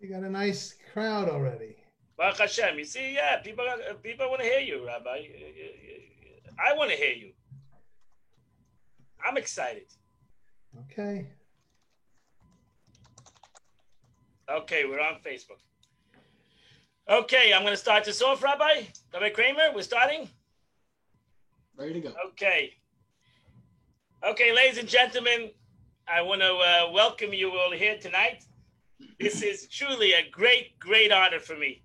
You got a nice crowd already. Baruch Hashem. You see, yeah, people want to hear you, Rabbi. I want to hear you. I'm excited. Okay. Okay, we're on Facebook. Okay, I'm going to start this off, Rabbi Kramer, we're starting? Ready to go. Okay. Okay, ladies and gentlemen, I want to welcome you all here tonight. This is truly a great, great honor for me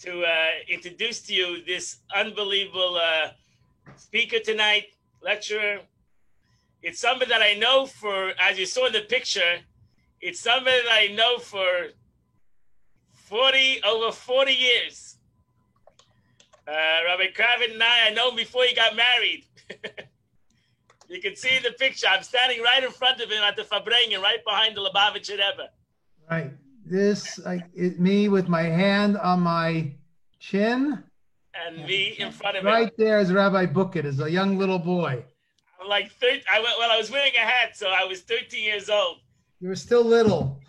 to introduce to you this unbelievable speaker tonight, lecturer. It's somebody that I know for, as you saw in the picture, it's somebody that I know for over 40 years. Rabbi Kravitz and I know him before he got married. You can see the picture. I'm standing right in front of him at the Farbrengen, right behind the Lubavitcher Rebbe. Right. Me with my hand on my chin. And me in front of him. Right there is Rabbi Bucket, as a young little boy. I'm like 30. I was wearing a hat, so I was 13 years old. You were still little.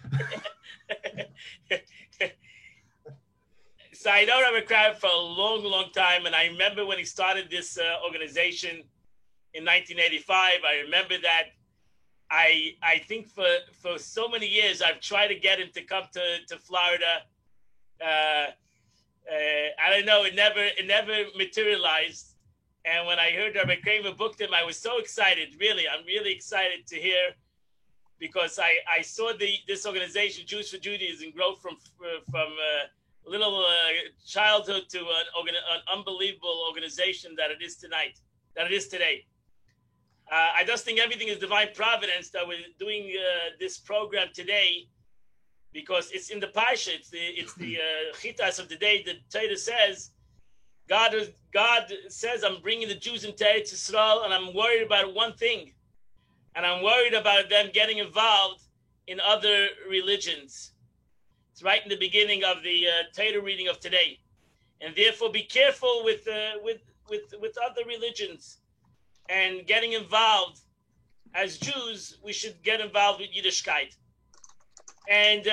So I know Rabbi Kravitz for a long, long time, and I remember when he started this organization in 1985. I remember that I think for so many years I've tried to get him to come to Florida. I don't know, it never materialized. And when I heard Rabbi Kramer booked him, I was so excited. Really, I'm really excited to hear, because I saw this organization, Jews for Judaism, grow from little childhood to an unbelievable organization that it is today. I just think everything is divine providence that we're doing this program today, because it's in the Parsha. It's the Chitas of the day. The Torah says, God says, I'm bringing the Jews into Eretz Yisrael, and I'm worried about one thing, and I'm worried about them getting involved in other religions. It's right in the beginning of the Torah reading of today, and therefore be careful with other religions and getting involved. As Jews, we should get involved with Yiddishkeit, and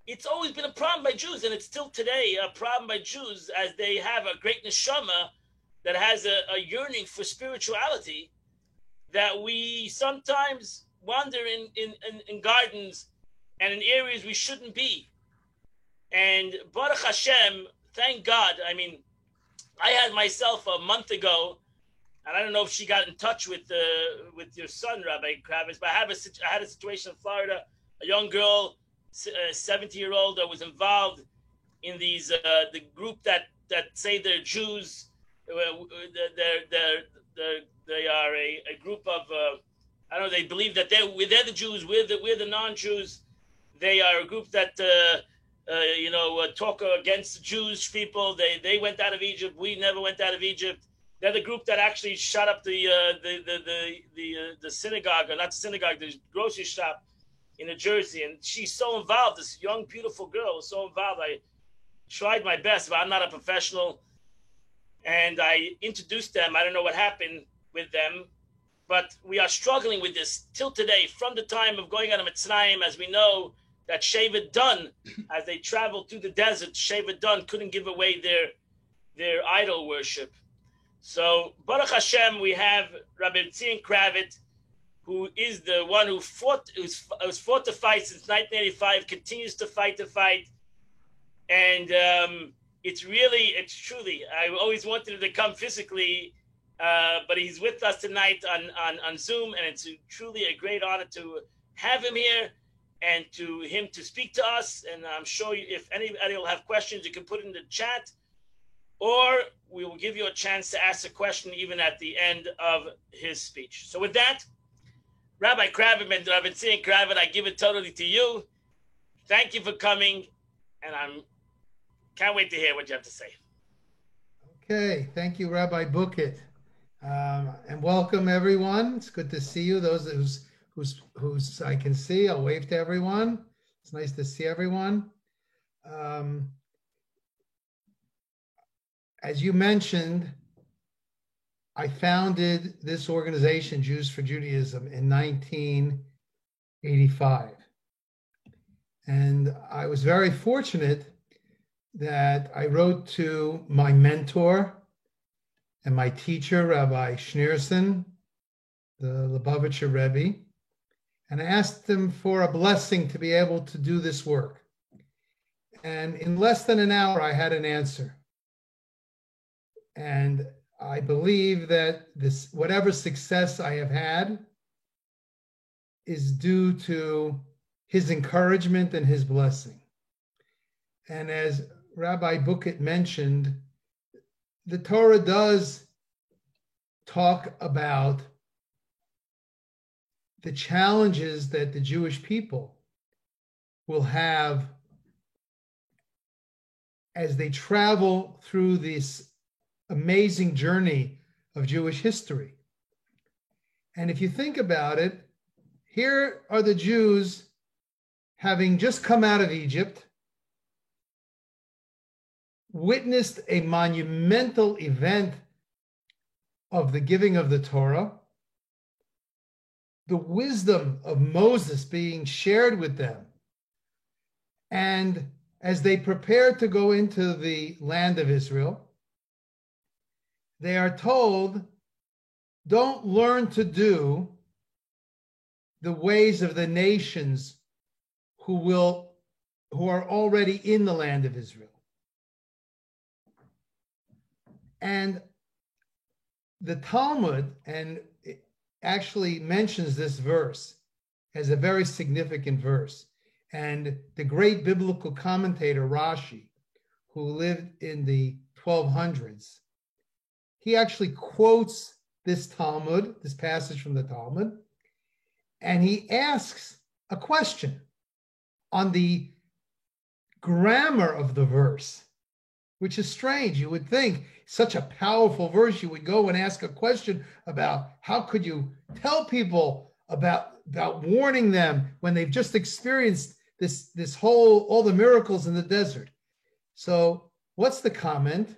it's always been a problem by Jews, and it's still today a problem by Jews, as they have a great neshama that has a yearning for spirituality, that we sometimes wander in gardens and in areas we shouldn't be. And Baruch Hashem, thank God. I mean, I had myself a month ago, and I don't know if she got in touch with your son, Rabbi Kravitz, but I had a situation in Florida, a young girl, 70-year-old, that was involved in these the group that say they're Jews. They are a group of I don't know. They believe that they're the Jews. We're the non-Jews. They are a group that talk against Jewish people. They went out of Egypt. We never went out of Egypt. They're the group that actually shut up the synagogue, or not the synagogue, the grocery shop in New Jersey. And she's so involved. This young, beautiful girl was so involved. I tried my best, but I'm not a professional. And I introduced them. I don't know what happened with them, but we are struggling with this till today. From the time of going out of Mitzrayim, as we know that Shevet Dan, as they traveled through the desert, Shevet Dan couldn't give away their idol worship. So Baruch Hashem, we have Rabbi Tzion Kravitz, who is the one who's fought the fight since 1985, continues to fight the fight, and it's truly. I always wanted him to come physically, but he's with us tonight on Zoom, and it's truly a great honor to have him here and to him to speak to us. And I'm sure if anybody will have questions, you can put it in the chat, or we will give you a chance to ask a question even at the end of his speech. So with that, Rabbi Kravitz and Rabbi Tzion Kravitz, I give it totally to you. Thank you for coming, and can't wait to hear what you have to say. Okay, thank you, Rabbi Bucket, and welcome everyone. It's good to see you. Those who's I can see, I'll wave to everyone. It's nice to see everyone. As you mentioned, I founded this organization, Jews for Judaism, in 1985. And I was very fortunate that I wrote to my mentor and my teacher, Rabbi Schneerson, the Lubavitcher Rebbe, and I asked him for a blessing to be able to do this work. And in less than an hour, I had an answer. And I believe that this, whatever success I have had, is due to his encouragement and his blessing. And as Rabbi Bucket mentioned, the Torah does talk about the challenges that the Jewish people will have as they travel through this amazing journey of Jewish history. And if you think about it, here are the Jews having just come out of Egypt, witnessed a monumental event of the giving of the Torah, the wisdom of Moses being shared with them. And as they prepare to go into the land of Israel, they are told, don't learn to do the ways of the nations who are already in the land of Israel. And the Talmud actually mentions this verse as a very significant verse. And the great biblical commentator Rashi, who lived in the 1200s, he actually quotes this Talmud, this passage from the Talmud, and he asks a question on the grammar of the verse, which is strange. You would think such a powerful verse, you would go and ask a question about how could you tell people about warning them when they've just experienced this whole, all the miracles in the desert. So what's the comment?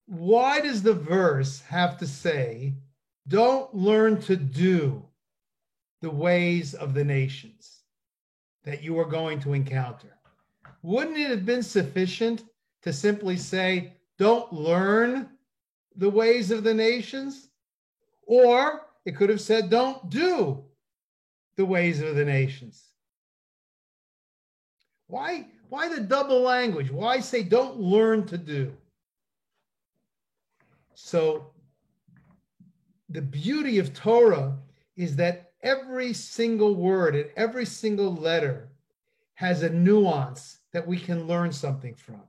Why does the verse have to say, don't learn to do the ways of the nations that you are going to encounter? Wouldn't it have been sufficient to simply say, don't learn the ways of the nations? Or it could have said, don't do the ways of the nations. Why the double language? Why say don't learn to do? So the beauty of Torah is that every single word and every single letter has a nuance that we can learn something from.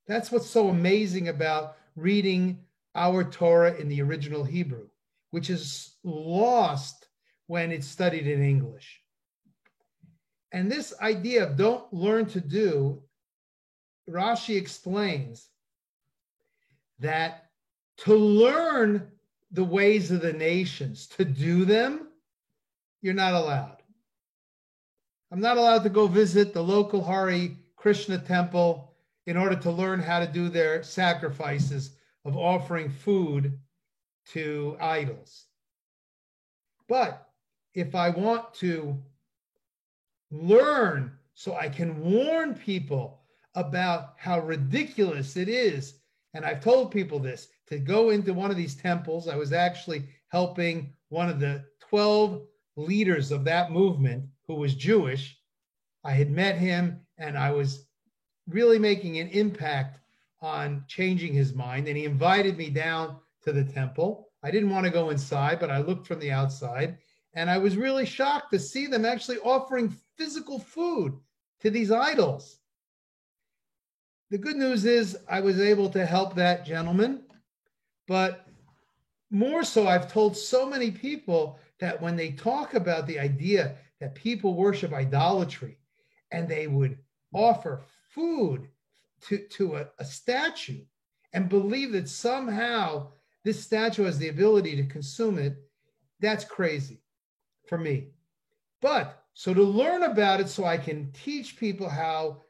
That's what's so amazing about reading our Torah in the original Hebrew, which is lost when it's studied in English. And this idea of don't learn to do, Rashi explains that to learn the ways of the nations, to do them, you're not allowed. I'm not allowed to go visit the local Hare Krishna temple in order to learn how to do their sacrifices of offering food to idols. But if I want to learn so I can warn people about how ridiculous it is, and I've told people this, to go into one of these temples. I was actually helping one of the 12 leaders of that movement who was Jewish. I had met him and I was really making an impact on changing his mind. And he invited me down to the temple. I didn't want to go inside, but I looked from the outside and I was really shocked to see them actually offering physical food to these idols. The good news is I was able to help that gentleman, but more so, I've told so many people that when they talk about the idea that people worship idolatry and they would offer food to a statue and believe that somehow this statue has the ability to consume it, that's crazy for me. But so to learn about it so I can teach people how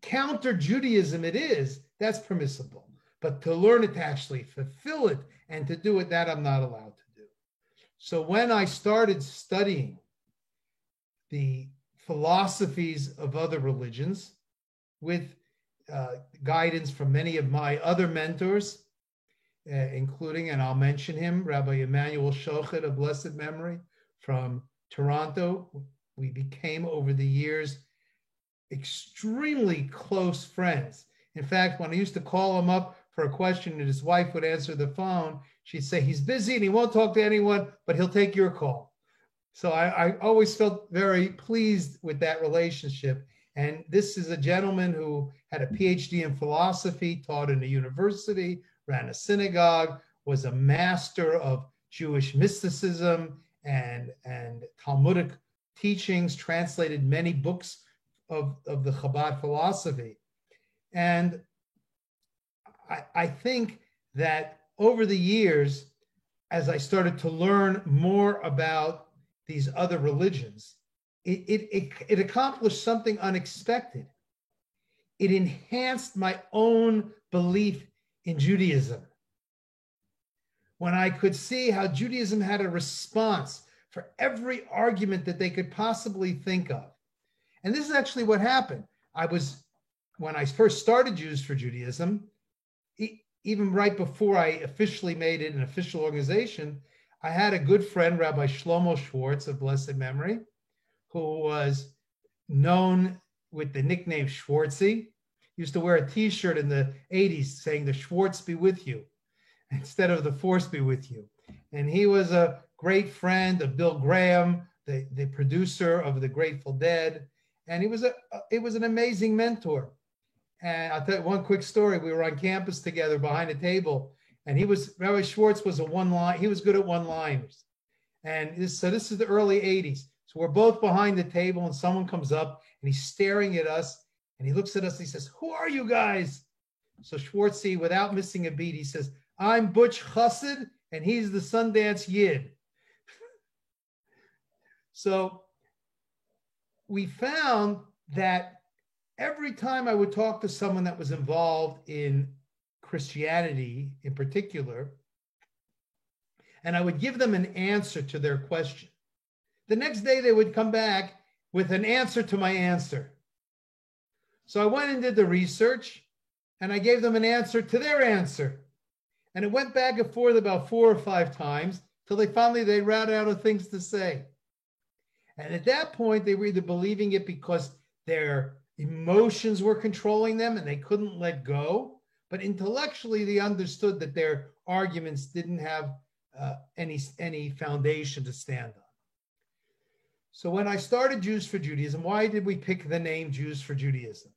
counter Judaism it is, that's permissible. But to learn it, to actually fulfill it and to do it, that I'm not allowed to do. So when I started studying the philosophies of other religions with guidance from many of my other mentors, including, and I'll mention him, Rabbi Emmanuel Shochet of blessed memory from Toronto. We became over the years extremely close friends. In fact, when I used to call him up for a question and his wife would answer the phone, she'd say, he's busy and he won't talk to anyone, but he'll take your call. So I always felt very pleased with that relationship. And this is a gentleman who had a PhD in philosophy, taught in a university, ran a synagogue, was a master of Jewish mysticism and Talmudic teachings, translated many books of the Chabad philosophy. And I think that over the years, as I started to learn more about these other religions, it accomplished something unexpected. It enhanced my own belief in Judaism. When I could see how Judaism had a response for every argument that they could possibly think of. And this is actually what happened. When I first started Jews for Judaism, even right before I officially made it an official organization, I had a good friend, Rabbi Shlomo Schwartz of blessed memory, who was known with the nickname Schwartzy. He used to wear a t-shirt in the 80s saying the Schwartz be with you instead of the Force be with you. And he was a great friend of Bill Graham, the producer of The Grateful Dead. And it was an amazing mentor. And I'll tell you one quick story. We were on campus together behind a table, and Rabbi Schwartz was he was good at one-liners. And this is the early 80s. So we're both behind the table and someone comes up and he's staring at us and he looks at us and he says, "Who are you guys?" So Schwartzy, without missing a beat, he says, "I'm Butch Chassid and he's the Sundance Yid." So we found that every time I would talk to someone that was involved in Christianity in particular, and I would give them an answer to their question, the next day they would come back with an answer to my answer. So I went and did the research and I gave them an answer to their answer. And it went back and forth about 4 or 5 times till they ran out of things to say. And at that point, they were either believing it because their emotions were controlling them and they couldn't let go, but intellectually they understood that their arguments didn't have any foundation to stand on. So when I started Jews for Judaism, why did we pick the name Jews for Judaism?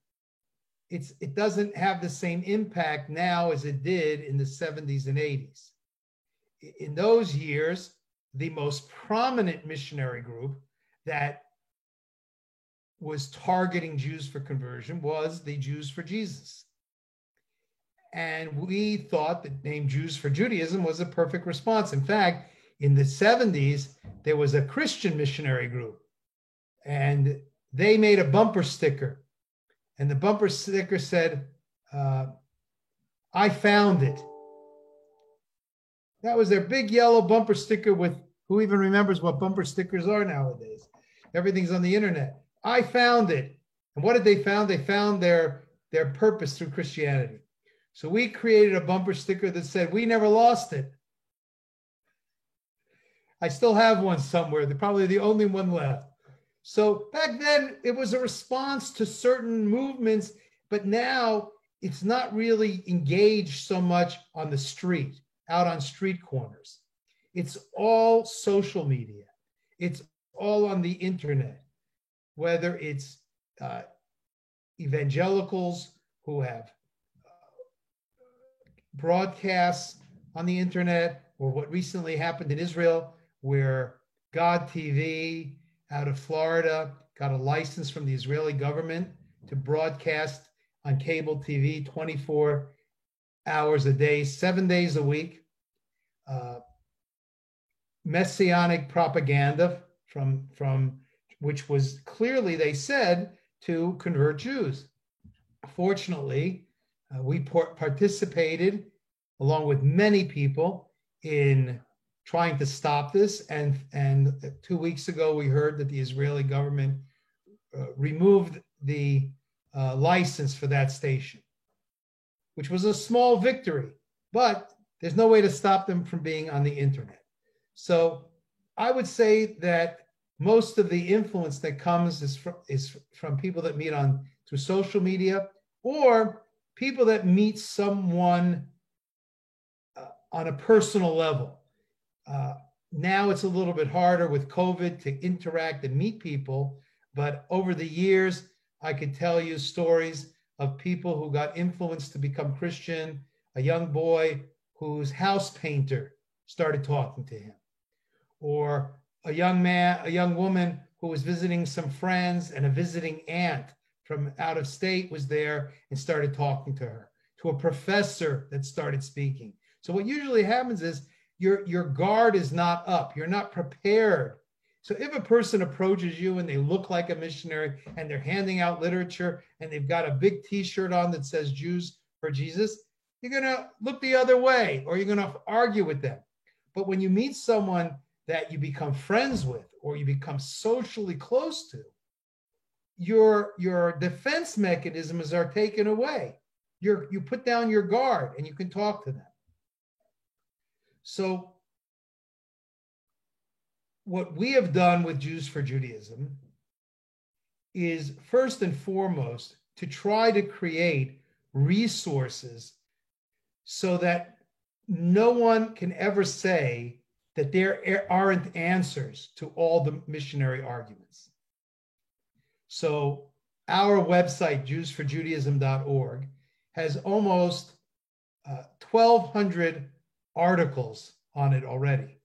It doesn't have the same impact now as it did in the 70s and 80s. In those years, the most prominent missionary group that was targeting Jews for conversion was the Jews for Jesus. And we thought the name Jews for Judaism was a perfect response. In fact, in the 70s, there was a Christian missionary group, and they made a bumper sticker. And the bumper sticker said, "I found it." That was their big yellow bumper sticker with, who even remembers what bumper stickers are nowadays? Everything's on the internet. "I found it." And what did they found? They found their purpose through Christianity. So we created a bumper sticker that said, "We never lost it." I still have one somewhere. They're probably the only one left. So back then, it was a response to certain movements, but now it's not really engaged so much on the street, out on street corners. It's all social media. It's all on the internet, whether it's evangelicals who have broadcasts on the internet, or what recently happened in Israel, where God TV out of Florida got a license from the Israeli government to broadcast on cable TV 24 hours a day, 7 days a week, messianic propaganda from which was clearly, they said, to convert Jews. Fortunately, we participated, along with many people, in trying to stop this. And 2 weeks ago, we heard that the Israeli government removed the license for that station, which was a small victory, but there's no way to stop them from being on the internet. So I would say that most of the influence that comes is from people that meet through social media, or people that meet someone on a personal level. Now it's a little bit harder with COVID to interact and meet people, but over the years, I could tell you stories of people who got influenced to become Christian, a young boy whose house painter started talking to him, or a young woman who was visiting some friends, and a visiting aunt from out of state was there and started talking to her, to a professor that started speaking. So what usually happens is your guard is not up. You're not prepared. So if a person approaches you and they look like a missionary and they're handing out literature and they've got a big T-shirt on that says Jews for Jesus, you're going to look the other way, or you're going to argue with them. But when you meet someone that you become friends with, or you become socially close to, your defense mechanisms are taken away. You put down your guard and you can talk to them. So what we have done with Jews for Judaism is, first and foremost, to try to create resources so that no one can ever say that there aren't answers to all the missionary arguments. So our website, JewsForJudaism.org, has almost 1,200 articles on it already.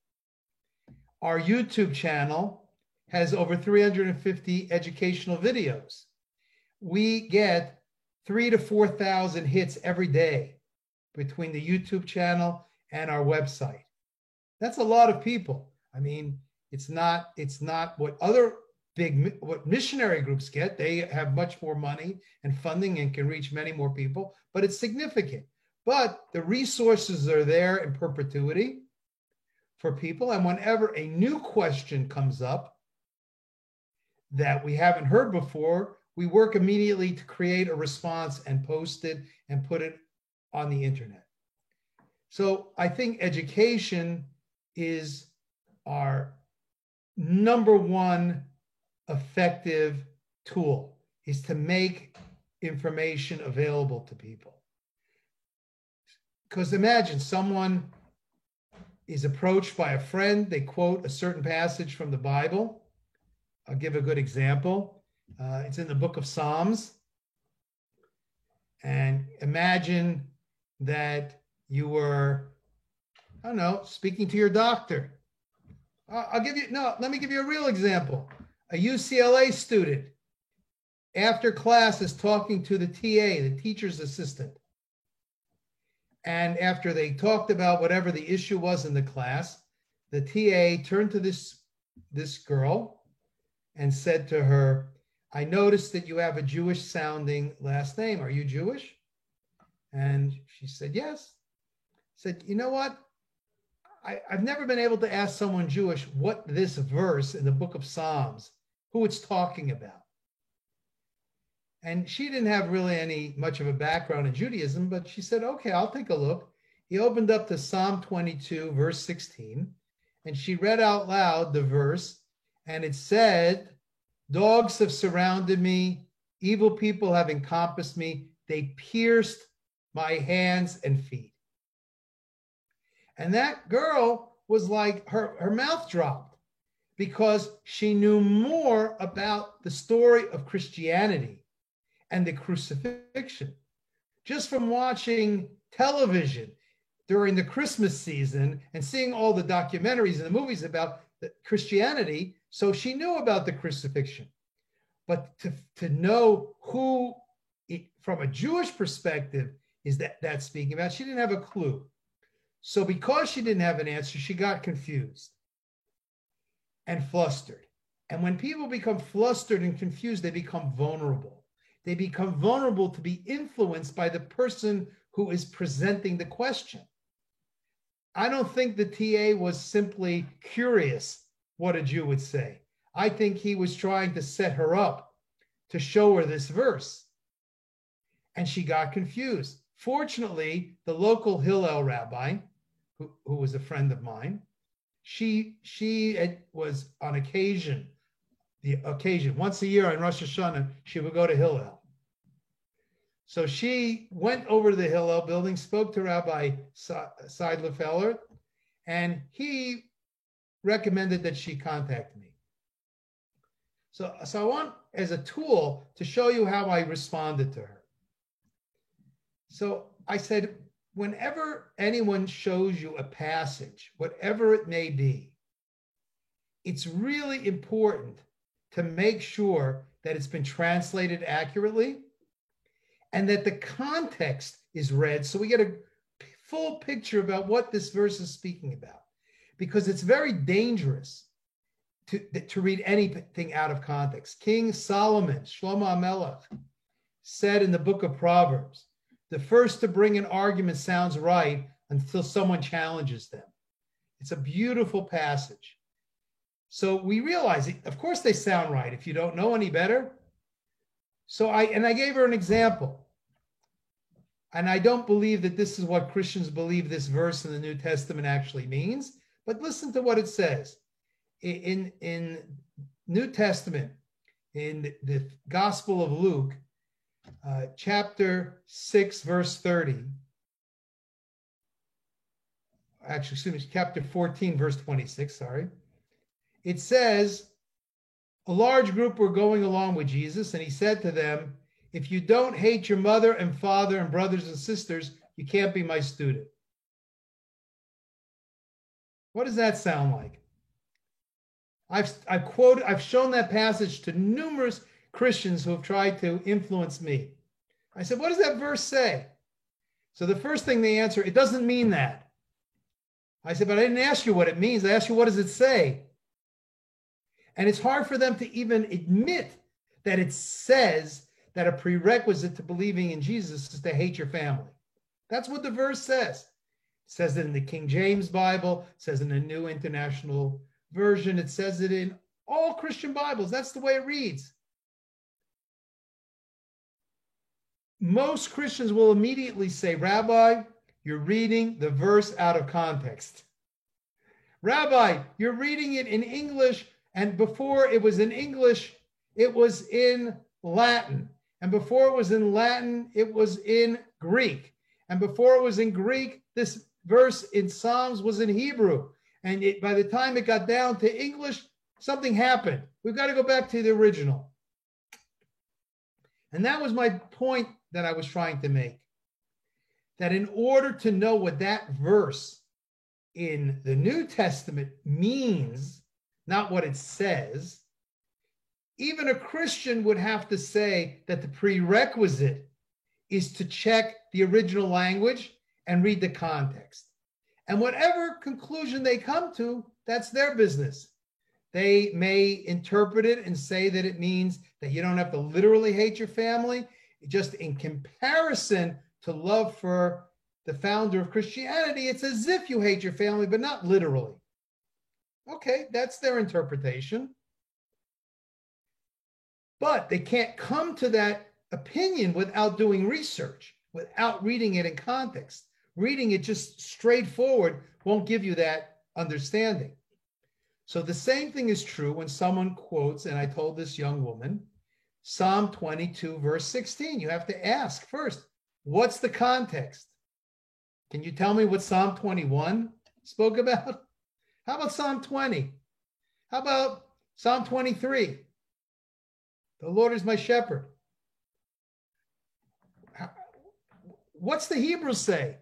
Our YouTube channel has over 350 educational videos. We get 3,000 to 4,000 hits every day between the YouTube channel and our website. That's a lot of people. I mean, it's not what what missionary groups get. They have much more money and funding and can reach many more people, but it's significant. But the resources are there in perpetuity for people. And whenever a new question comes up that we haven't heard before, we work immediately to create a response and post it and put it on the internet. So I think education is our number one effective tool, is to make information available to people. Because imagine someone is approached by a friend, they quote a certain passage from the Bible. I'll give a good example. It's in the book of Psalms. And imagine that you were, I don't know, speaking to your doctor. Let me give you a real example. A UCLA student, after class, is talking to the TA, the teacher's assistant. And after they talked about whatever the issue was in the class, the TA turned to this girl and said to her, "I noticed that you have a Jewish sounding last name. Are you Jewish?" And she said, "Yes." Said, "You know what? I've never been able to ask someone Jewish what this verse in the book of Psalms, who it's talking about." And she didn't have really much of a background in Judaism, but she said, "Okay, I'll take a look." He opened up to Psalm 22, verse 16, and she read out loud the verse, and it said, "Dogs have surrounded me, evil people have encompassed me, they pierced my hands and feet." And that girl was like, her mouth dropped, because she knew more about the story of Christianity and the crucifixion just from watching television during the Christmas season and seeing all the documentaries and the movies about Christianity. So she knew about the crucifixion, but to know who from a Jewish perspective is that speaking about, she didn't have a clue. So because she didn't have an answer, she got confused and flustered. And when people become flustered and confused, they become vulnerable. They become vulnerable to be influenced by the person who is presenting the question. I don't think the TA was simply curious what a Jew would say. I think he was trying to set her up to show her this verse. And she got confused. Fortunately, the local Hillel rabbi, who was a friend of mine, she was on occasion, once a year on Rosh Hashanah, she would go to Hillel. So she went over to the Hillel building, spoke to Rabbi Seidler-Feller, and he recommended that she contact me. So I want, as a tool, to show you how I responded to her. So I said, whenever anyone shows you a passage, whatever it may be, it's really important to make sure that it's been translated accurately and that the context is read so we get a full picture about what this verse is speaking about. Because it's very dangerous to read anything out of context. King Solomon, Shlomo HaMelech, said in the book of Proverbs, the first to bring an argument sounds right until someone challenges them. It's a beautiful passage. So we realize, of course they sound right if you don't know any better. So I gave her an example. And I don't believe that this is what Christians believe this verse in the New Testament actually means, but listen to what it says. In New Testament, in the Gospel of Luke, chapter 6, verse 30. Actually, excuse me, chapter 14, verse 26, sorry. It says, a large group were going along with Jesus, and he said to them, if you don't hate your mother and father and brothers and sisters, you can't be my student. What does that sound like? I've shown that passage to numerous Christians who have tried to influence me. I said, what does that verse say? So the first thing they answer, it doesn't mean that. I said, but I didn't ask you what it means. I asked you, what does it say? And it's hard for them to even admit that it says that a prerequisite to believing in Jesus is to hate your family. That's what the verse says. It says it in the King James Bible, it says in the New International Version, it says it in all Christian Bibles. That's the way it reads. Most Christians will immediately say, Rabbi, you're reading the verse out of context. Rabbi, you're reading it in English, and before it was in English, it was in Latin. And before it was in Latin, it was in Greek. And before it was in Greek, this verse in Psalms was in Hebrew. And by the time it got down to English, something happened. We've got to go back to the original. And that was my point that I was trying to make. That in order to know what that verse in the New Testament means, not what it says, even a Christian would have to say that the prerequisite is to check the original language and read the context. And whatever conclusion they come to, that's their business. They may interpret it and say that it means that you don't have to literally hate your family, just in comparison to love for the founder of Christianity, it's as if you hate your family, but not literally. Okay, that's their interpretation. But they can't come to that opinion without doing research, without reading it in context. Reading it just straightforward won't give you that understanding. So the same thing is true when someone quotes, and I told this young woman, Psalm 22, verse 16. You have to ask first, what's the context? Can you tell me what Psalm 21 spoke about? How about Psalm 20? How about Psalm 23? The Lord is my shepherd. What's the Hebrew say?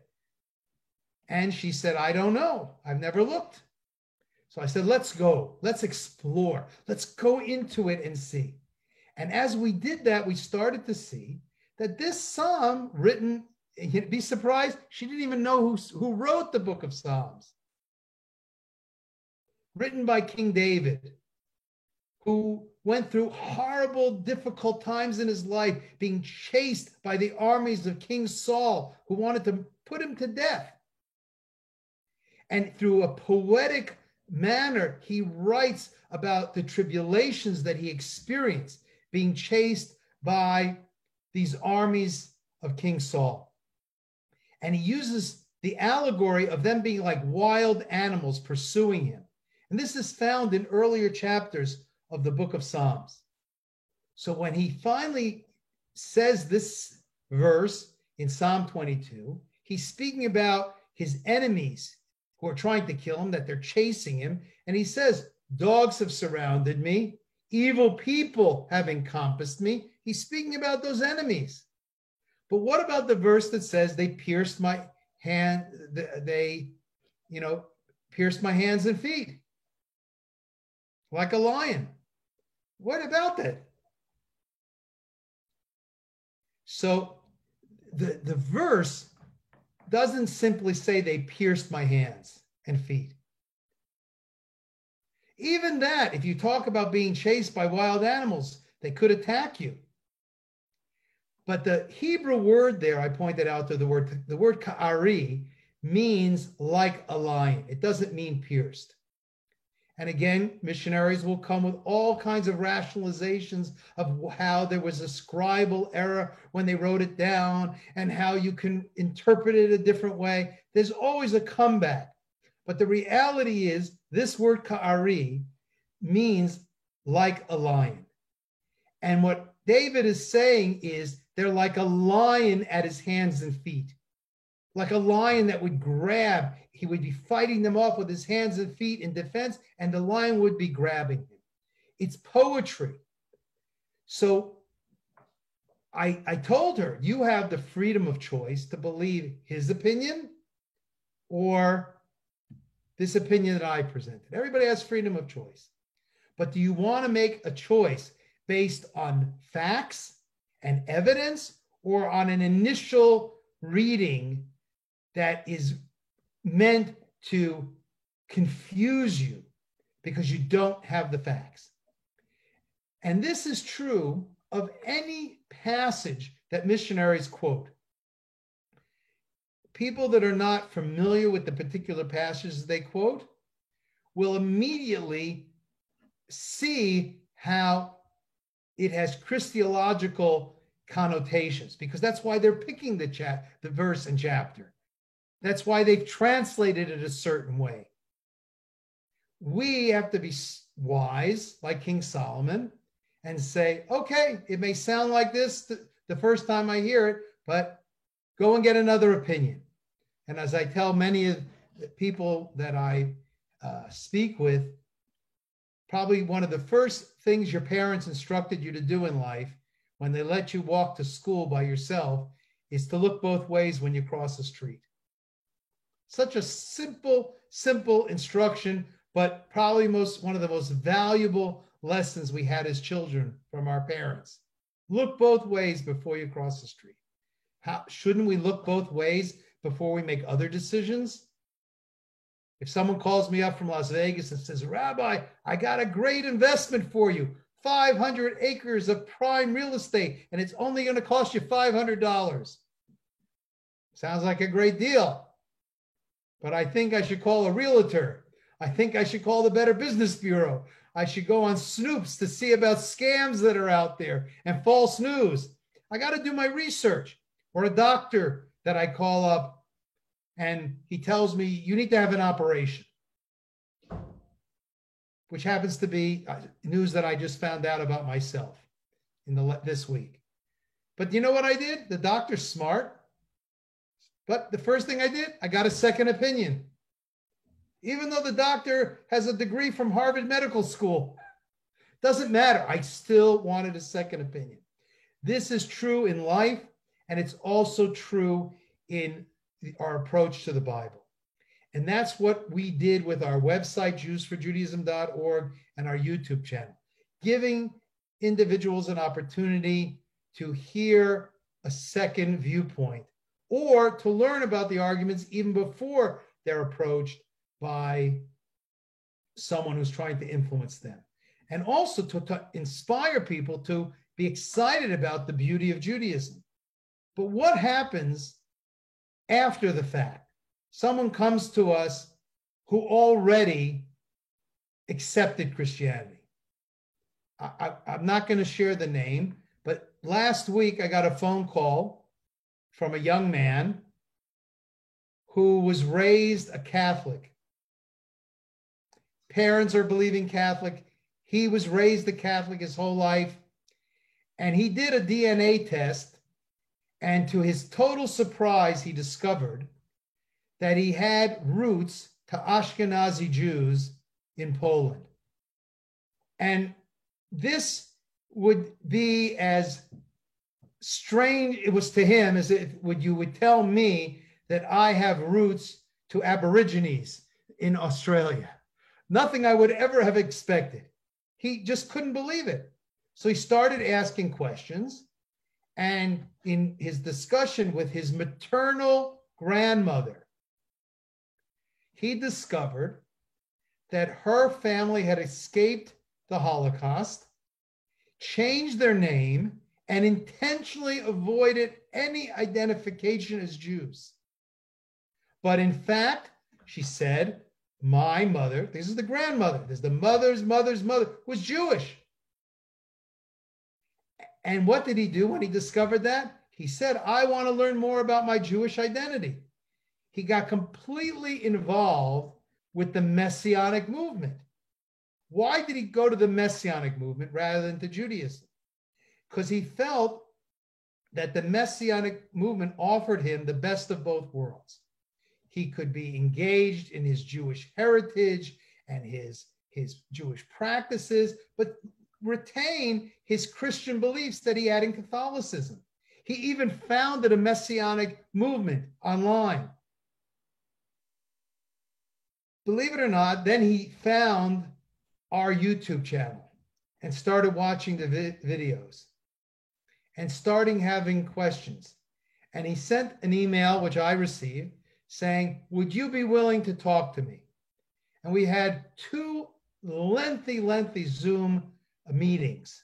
And she said, I don't know. I've never looked. So I said, let's go. Let's explore. Let's go into it and see. And as we did that, we started to see that this psalm written, you'd be surprised, she didn't even know who wrote the book of Psalms. Written by King David, who went through horrible, difficult times in his life, being chased by the armies of King Saul, who wanted to put him to death. And through a poetic manner, he writes about the tribulations that he experienced, being chased by these armies of King Saul. And he uses the allegory of them being like wild animals pursuing him. And this is found in earlier chapters of the book of Psalms. So when he finally says this verse in Psalm 22, he's speaking about his enemies who are trying to kill him, that they're chasing him. And he says, dogs have surrounded me. Evil people have encompassed me. He's speaking about those enemies. But what about the verse that says they pierced my hand, pierced my hands and feet like a lion? What about that? So the verse doesn't simply say they pierced my hands and feet. Even that, if you talk about being chased by wild animals, they could attack you. But the Hebrew word there, I pointed out to the word ka'ari means like a lion. It doesn't mean pierced. And again, missionaries will come with all kinds of rationalizations of how there was a scribal error when they wrote it down and how you can interpret it a different way. There's always a comeback. But the reality is this word ka'ari means like a lion. And what David is saying is they're like a lion at his hands and feet. Like a lion that would grab, he would be fighting them off with his hands and feet in defense, and the lion would be grabbing him. It's poetry. So I told her, you have the freedom of choice to believe his opinion or this opinion that I presented. Everybody has freedom of choice. But do you want to make a choice based on facts and evidence or on an initial reading that is meant to confuse you because you don't have the facts? And this is true of any passage that missionaries quote. People that are not familiar with the particular passages they quote will immediately see how it has Christological connotations, because that's why they're picking the verse and chapter. That's why they've translated it a certain way. We have to be wise, like King Solomon, and say, okay, it may sound like this the first time I hear it, but go and get another opinion. And as I tell many of the people that I speak with, probably one of the first things your parents instructed you to do in life when they let you walk to school by yourself is to look both ways when you cross the street. Such a simple instruction, but probably one of the most valuable lessons we had as children from our parents. Look both ways before you cross the street. Shouldn't we look both ways before we make other decisions? If someone calls me up from Las Vegas and says, Rabbi, I got a great investment for you, 500 acres of prime real estate, and it's only going to cost you $500. Sounds like a great deal. But I think I should call a realtor. I think I should call the Better Business Bureau. I should go on Snoops to see about scams that are out there and false news. I got to do my research. Or a doctor that I call up and he tells me, you need to have an operation, which happens to be news that I just found out about myself this week. But you know what I did? The doctor's smart. But the first thing I did, I got a second opinion. Even though the doctor has a degree from Harvard Medical School, doesn't matter. I still wanted a second opinion. This is true in life, and it's also true in our approach to the Bible. And that's what we did with our website, JewsForJudaism.org, and our YouTube channel, giving individuals an opportunity to hear a second viewpoint or to learn about the arguments even before they're approached by someone who's trying to influence them. And also to inspire people to be excited about the beauty of Judaism. But what happens after the fact? Someone comes to us who already accepted Christianity. I'm not going to share the name, But last week, I got a phone call from a young man who was raised a Catholic. Parents are believing Catholic. He was raised a Catholic his whole life. And he did a DNA test. And to his total surprise, he discovered that he had roots to Ashkenazi Jews in Poland. And this would be as strange it was to him as if you would tell me that I have roots to Aborigines in Australia. Nothing I would ever have expected. He just couldn't believe it. So he started asking questions. And in his discussion with his maternal grandmother, he discovered that her family had escaped the Holocaust, changed their name, and intentionally avoided any identification as Jews. But in fact, she said, my mother, this is the grandmother, this is the mother's mother's mother, was Jewish. And what did he do when he discovered that? He said, I want to learn more about my Jewish identity. He got completely involved with the Messianic movement. Why did he go to the Messianic movement rather than to Judaism? Because he felt that the Messianic movement offered him the best of both worlds. He could be engaged in his Jewish heritage and his Jewish practices, but retain his Christian beliefs that he had in Catholicism. He even founded a Messianic movement online. Believe it or not, then he found our YouTube channel and started watching the videos and starting having questions. And he sent an email, which I received, saying, would you be willing to talk to me? And we had 2 lengthy Zoom meetings.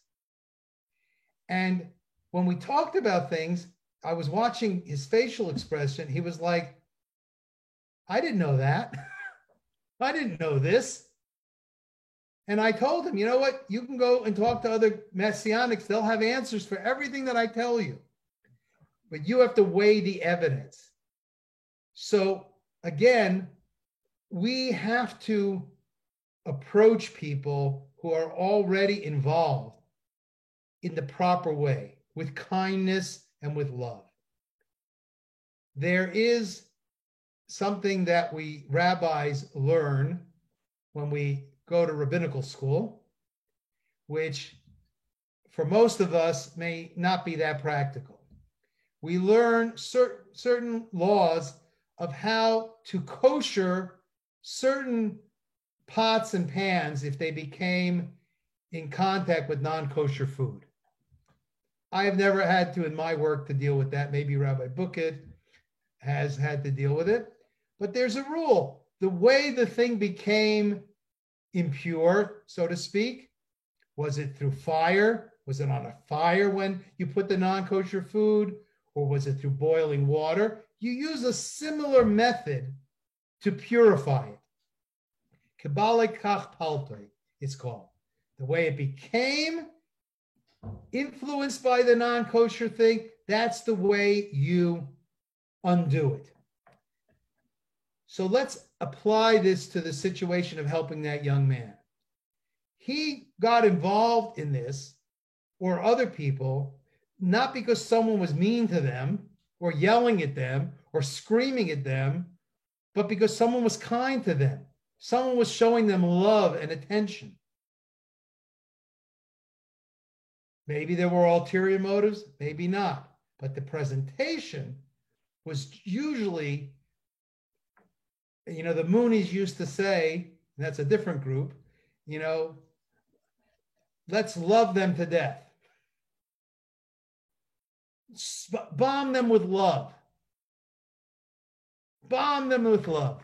And when we talked about things, I was watching his facial expression. He was like, I didn't know that. I didn't know this. And I told him, you know what? You can go and talk to other Messianics. They'll have answers for everything that I tell you. But you have to weigh the evidence. So again, we have to approach people who are already involved in the proper way, with kindness and with love. There is something that we rabbis learn when we go to rabbinical school, which for most of us may not be that practical. We learn certain laws of how to kosher certain pots and pans if they became in contact with non-kosher food. I have never had to, in my work, to deal with that. Maybe Rabbi Bookit has had to deal with it. But there's a rule. The way the thing became impure, so to speak, was it through fire? Was it on a fire when you put the non-kosher food? Or was it through boiling water? You use a similar method to purify it. Kabbalah kach paltoi, it's called. The way it became influenced by the non-kosher thing, that's the way you undo it. So let's apply this to the situation of helping that young man. He got involved in this, or other people, not because someone was mean to them or yelling at them or screaming at them, but because someone was kind to them. Someone was showing them love and attention. Maybe there were ulterior motives, maybe not. But the presentation was usually, the Moonies used to say, and that's a different group, let's love them to death. Bomb them with love. Bomb them with love.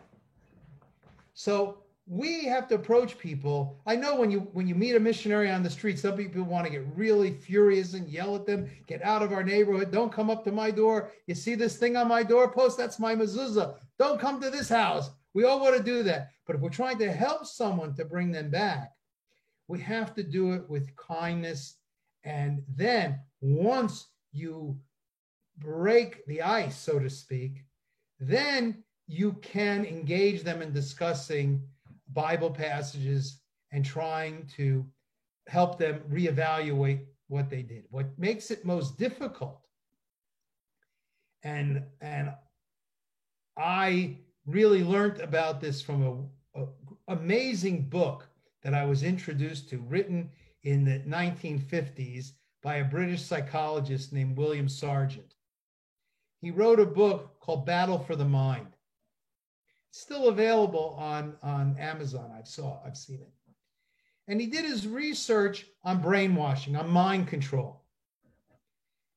So we have to approach people. I know when you meet a missionary on the street, some people want to get really furious and yell at them, get out of our neighborhood, don't come up to my door. You see this thing on my doorpost? That's my mezuzah. Don't come to this house. We all want to do that. But if we're trying to help someone to bring them back, we have to do it with kindness And then once you break the ice, so to speak, then you can engage them in discussing Bible passages and trying to help them reevaluate what they did. What makes it most difficult, and I really learned about this from an amazing book that I was introduced to, written in the 1950s by a British psychologist named William Sargent. He wrote a book called Battle for the Mind. It's still available on Amazon. I've seen it. And he did his research on brainwashing, on mind control.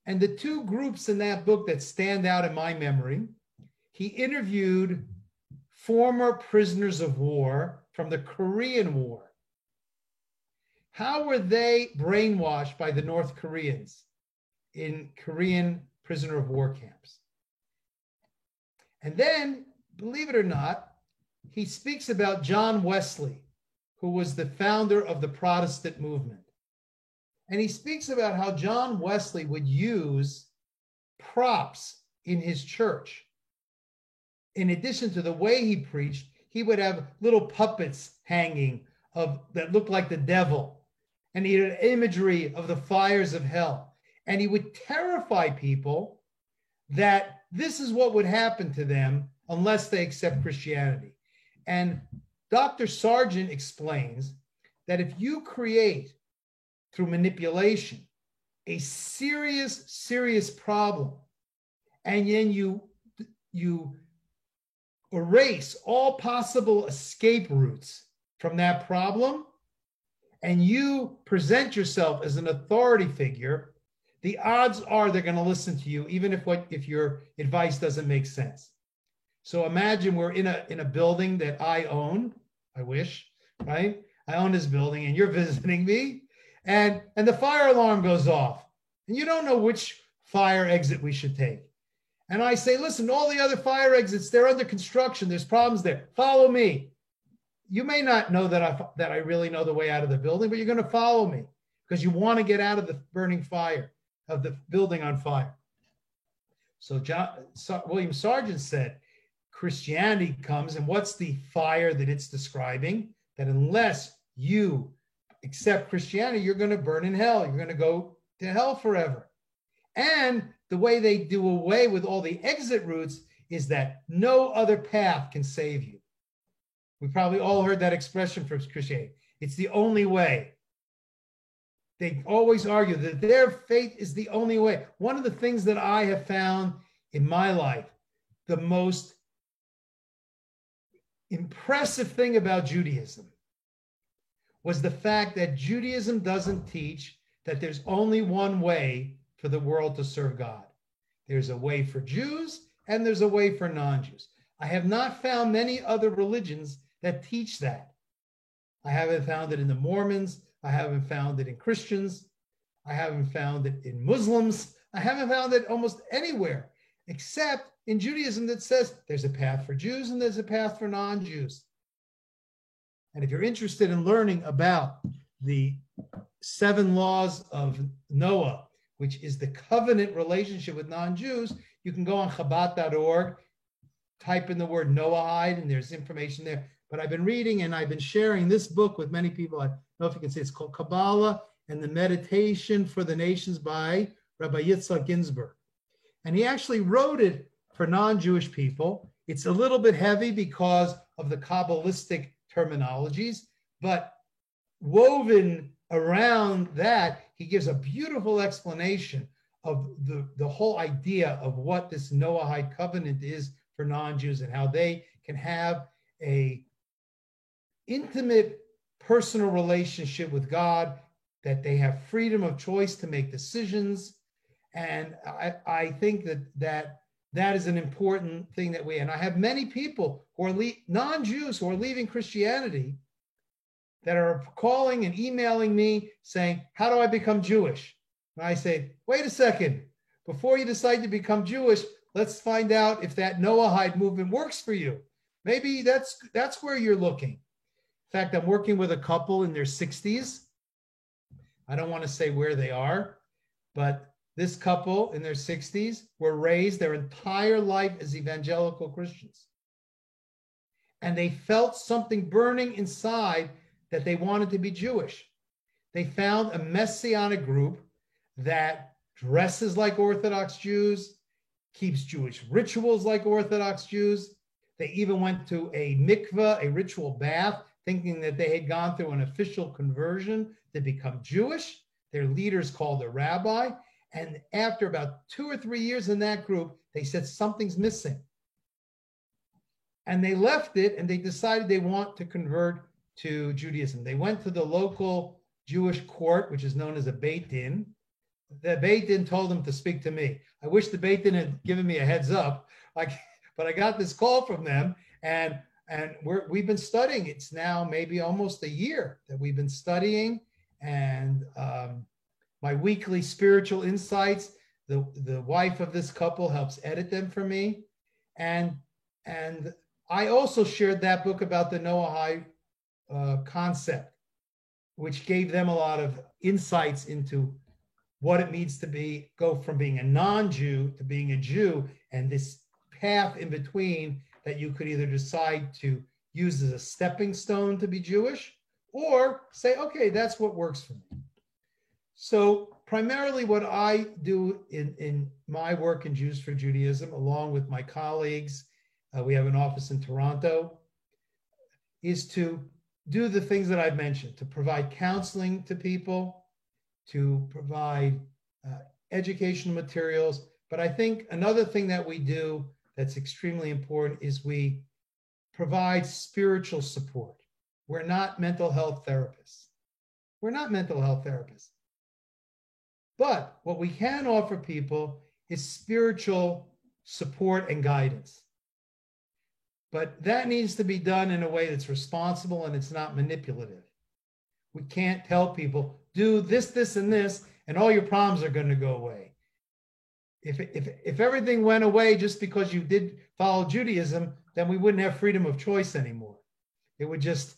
And the two groups in that book that stand out in my memory, he interviewed former prisoners of war from the Korean War. How were they brainwashed by the North Koreans in Korean prisoner of war camps? And then, believe it or not, he speaks about John Wesley, who was the founder of the Protestant movement. And he speaks about how John Wesley would use props in his church. In addition to the way he preached, he would have little puppets hanging that looked like the devil. And he had imagery of the fires of hell. And he would terrify people that this is what would happen to them unless they accept Christianity. And Dr. Sargent explains that if you create, through manipulation, a serious problem, and then you erase all possible escape routes from that problem, and you present yourself as an authority figure, the odds are they're going to listen to you, even if your advice doesn't make sense. So imagine we're in a building that I own. I wish, right? I own this building, and you're visiting me, and the fire alarm goes off, and you don't know which fire exit we should take. And I say, listen, all the other fire exits, they're under construction. There's problems there. Follow me. You may not know that I really know the way out of the building, but you're going to follow me because you want to get out of the burning fire, of the building on fire. So William Sargent said, Christianity comes, and what's the fire that it's describing? That unless you accept Christianity, you're going to burn in hell. You're going to go to hell forever. And the way they do away with all the exit routes is that no other path can save you. We probably all heard that expression from Christianity. It's the only way. They always argue that their faith is the only way. One of the things that I have found in my life, the most impressive thing about Judaism was the fact that Judaism doesn't teach that there's only one way for the world to serve God. There's a way for Jews and there's a way for non-Jews. I have not found many other religions that teach that. I haven't found it in the Mormons. I haven't found it in Christians. I haven't found it in Muslims. I haven't found it almost anywhere except in Judaism that says there's a path for Jews and there's a path for non-Jews. And if you're interested in learning about the 7 laws of Noah, which is the covenant relationship with non-Jews, you can go on Chabad.org, type in the word Noahide, and there's information there. But I've been reading and I've been sharing this book with many people. I don't know if you can see, it's called Kabbalah and the Meditation for the Nations by Rabbi Yitzhak Ginsburg. And he actually wrote it for non-Jewish people. It's a little bit heavy because of the Kabbalistic terminologies, but woven around that, he gives a beautiful explanation of the whole idea of what this Noahide covenant is for non-Jews and how they can have a intimate personal relationship with God, that they have freedom of choice to make decisions. And I think that is an important thing that and I have many people who are non-Jews who are leaving Christianity that are calling and emailing me saying, how do I become Jewish? And I say, wait a second, before you decide to become Jewish, let's find out if that Noahide movement works for you. Maybe that's where you're looking. In fact, I'm working with a couple in their 60s I don't want to say where they are, but this couple in their 60s were raised their entire life as evangelical Christians. And they felt something burning inside that they wanted to be Jewish. They found a messianic group that dresses like Orthodox Jews, keeps Jewish rituals like Orthodox Jews. They even went to a mikveh, a ritual bath, thinking that they had gone through an official conversion to become Jewish. Their leaders called a rabbi. And after about 2 or 3 years in that group, they said something's missing. And they left it and they decided they want to convert to Judaism. They went to the local Jewish court, which is known as a Beit Din. The Beit Din told them to speak to me. I wish the Beit Din had given me a heads up, but I got this call from them, and we've been studying. It's now maybe almost a year that we've been studying, and my weekly spiritual insights, the wife of this couple helps edit them for me, and I also shared that book about the Noahide concept, which gave them a lot of insights into what it means to go from being a non-Jew to being a Jew, and this path in between that you could either decide to use as a stepping stone to be Jewish, or say, okay, that's what works for me. So primarily what I do in my work in Jews for Judaism, along with my colleagues, we have an office in Toronto, is to do the things that I've mentioned, to provide counseling to people, to provide educational materials. But I think another thing that we do that's extremely important is we provide spiritual support. We're not mental health therapists. We're not mental health therapists. But what we can offer people is spiritual support and guidance. But that needs to be done in a way that's responsible and it's not manipulative. We can't tell people, do this, this, and this, and all your problems are going to go away. If everything went away just because you did follow Judaism, then we wouldn't have freedom of choice anymore. It would just,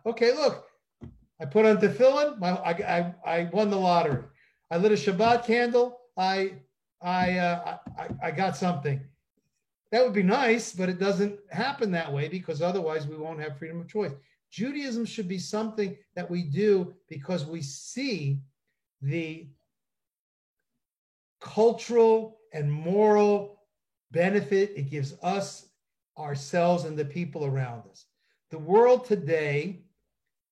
okay, look, I put on tefillin, I won the lottery. I lit a Shabbat candle, I got something. That would be nice, but it doesn't happen that way because otherwise we won't have freedom of choice. Judaism should be something that we do because we see the cultural and moral benefit it gives us, ourselves, and the people around us. The world today,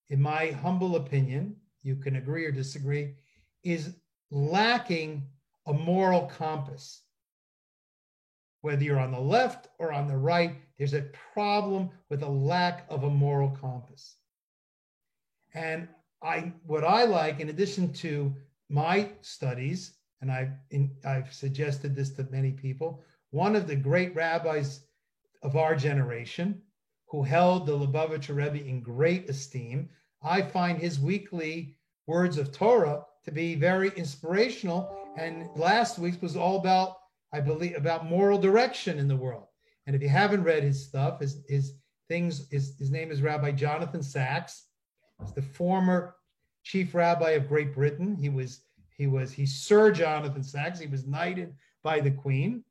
in my humble opinion, you can agree or disagree, is lacking a moral compass. Whether you're on the left or on the right, there's a problem with a lack of a moral compass. And what I like, in addition to my studies, and I've suggested this to many people, one of the great rabbis of our generation who held the Lubavitcher Rebbe in great esteem, I find his weekly words of Torah to be very inspirational. And last week's was all about, I believe, about moral direction in the world. And if you haven't read his stuff, his name is Rabbi Jonathan Sacks. He's the former chief rabbi of Great Britain. He's Sir Jonathan Sacks. He was knighted by the Queen.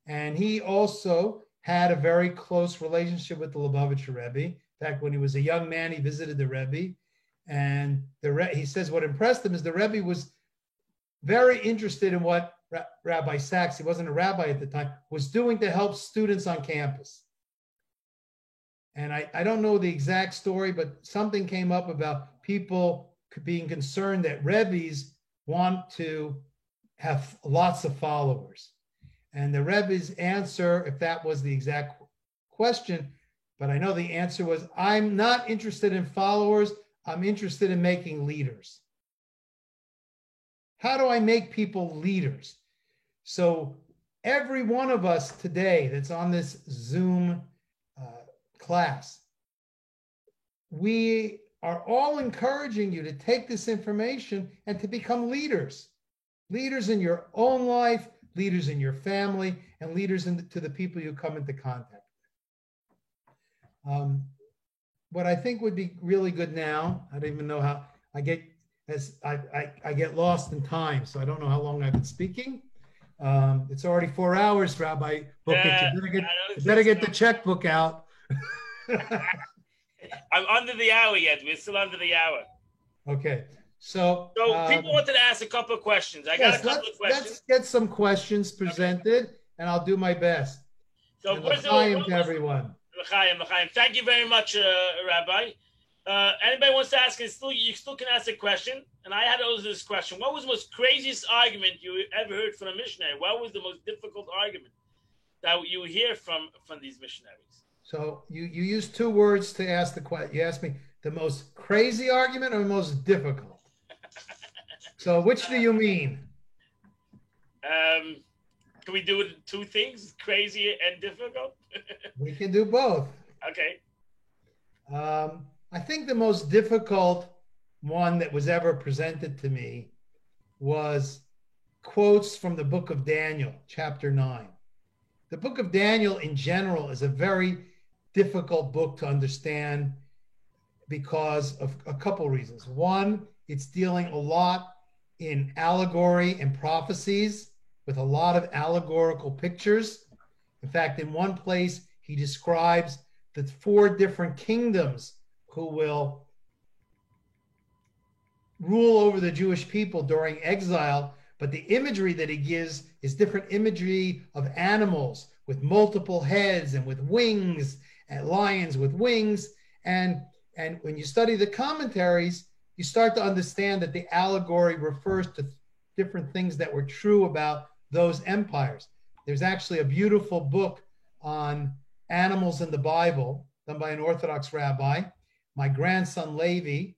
And he also had a very close relationship with the Lubavitcher Rebbe. In fact, when he was a young man, he visited the Rebbe. And he says what impressed him is the Rebbe was very interested in what Rabbi Sacks, he wasn't a rabbi at the time, was doing to help students on campus. And I don't know the exact story, but something came up about people being concerned that Rebbes want to have lots of followers. And the Rebbe's answer, if that was the exact question, but I know the answer was, I'm not interested in followers, I'm interested in making leaders. How do I make people leaders? So every one of us today that's on this Zoom class, we are all encouraging you to take this information and to become leaders. Leaders in your own life, leaders in your family, and leaders to the people you come into contact with. What I think would be really good now, I don't even know how, as I get lost in time, so I don't know how long I've been speaking. It's already 4 hours, Rabbi Bookit. You better get the checkbook out. I'm under the hour yet. We're still under the hour. Okay. So people wanted to ask a couple of questions. I got a couple of questions. Let's get some questions presented, and I'll do my best. So and l'chaim to everyone. L'chaim. Thank you very much, Rabbi. Anybody wants to ask, you still can ask a question. And I had also this question. What was the most craziest argument you ever heard from a missionary? What was the most difficult argument that you hear from these missionaries? So you used 2 words to ask the question. You asked me the most crazy argument or the most difficult? So which do you mean? Can we do 2 things, crazy and difficult? We can do both. Okay. I think the most difficult one that was ever presented to me was quotes from the book of Daniel, chapter 9. The book of Daniel in general is a very difficult book to understand because of a couple reasons. One, it's dealing a lot in allegory and prophecies with a lot of allegorical pictures. In fact, in one place, he describes the 4 different kingdoms who will rule over the Jewish people during exile, but the imagery that he gives is different imagery of animals with multiple heads and with wings, and lions with wings. And when you study the commentaries, you start to understand that the allegory refers to different things that were true about those empires. There's actually a beautiful book on animals in the Bible done by an Orthodox rabbi. My grandson Levi,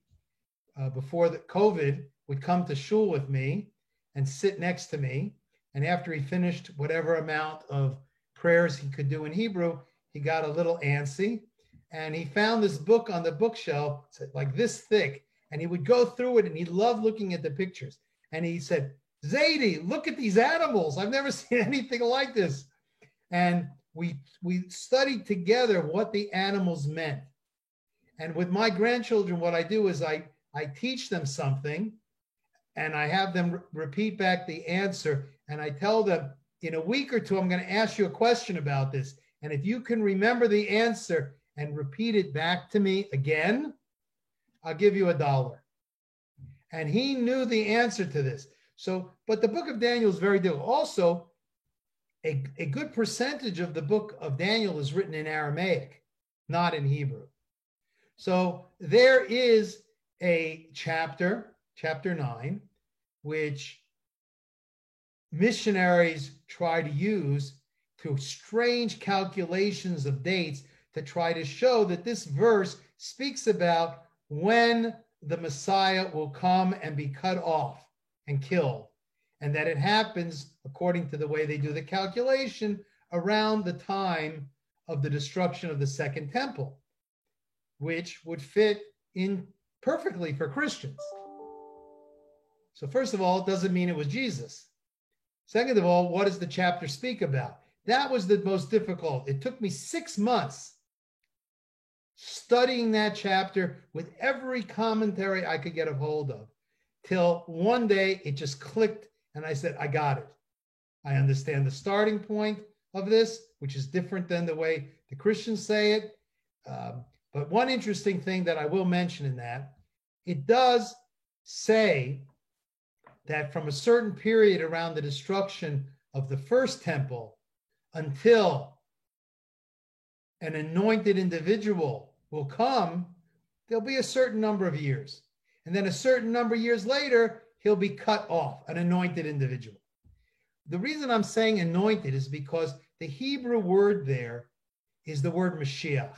before the COVID, would come to shul with me and sit next to me. And after he finished whatever amount of prayers he could do in Hebrew, he got a little antsy. And he found this book on the bookshelf, like this thick. And he would go through it and he loved looking at the pictures. And he said, Zaidi, look at these animals. I've never seen anything like this. And we studied together what the animals meant. And with my grandchildren, what I do is I teach them something and I have them repeat back the answer. And I tell them, in a week or 2, I'm going to ask you a question about this. And if you can remember the answer and repeat it back to me again, I'll give you $1. And he knew the answer to this. So, but the book of Daniel is very difficult. Also, a good percentage of the book of Daniel is written in Aramaic, not in Hebrew. So there is a chapter 9, which missionaries try to use through strange calculations of dates to try to show that this verse speaks about when the Messiah will come and be cut off and killed, and that it happens, according to the way they do the calculation, around the time of the destruction of the Second Temple, which would fit in perfectly for Christians. So first of all, it doesn't mean it was Jesus. Second of all, what does the chapter speak about? That was the most difficult. It took me 6 months studying that chapter with every commentary I could get a hold of, till one day it just clicked and I said, I got it. I understand the starting point of this, which is different than the way the Christians say it. But one interesting thing that I will mention in that, it does say that from a certain period around the destruction of the first temple until an anointed individual will come, there'll be a certain number of years. And then a certain number of years later, he'll be cut off, an anointed individual. The reason I'm saying anointed is because the Hebrew word there is the word Mashiach.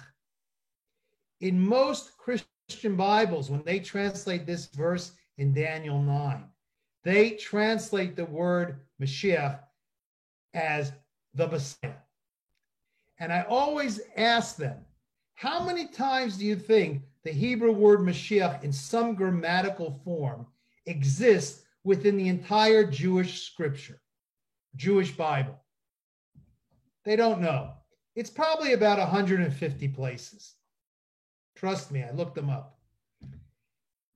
In most Christian Bibles, when they translate this verse in Daniel 9, they translate the word Mashiach as the Messiah. And I always ask them, how many times do you think the Hebrew word Mashiach in some grammatical form exists within the entire Jewish scripture, Jewish Bible? They don't know. It's probably about 150 places. Trust me, I looked them up.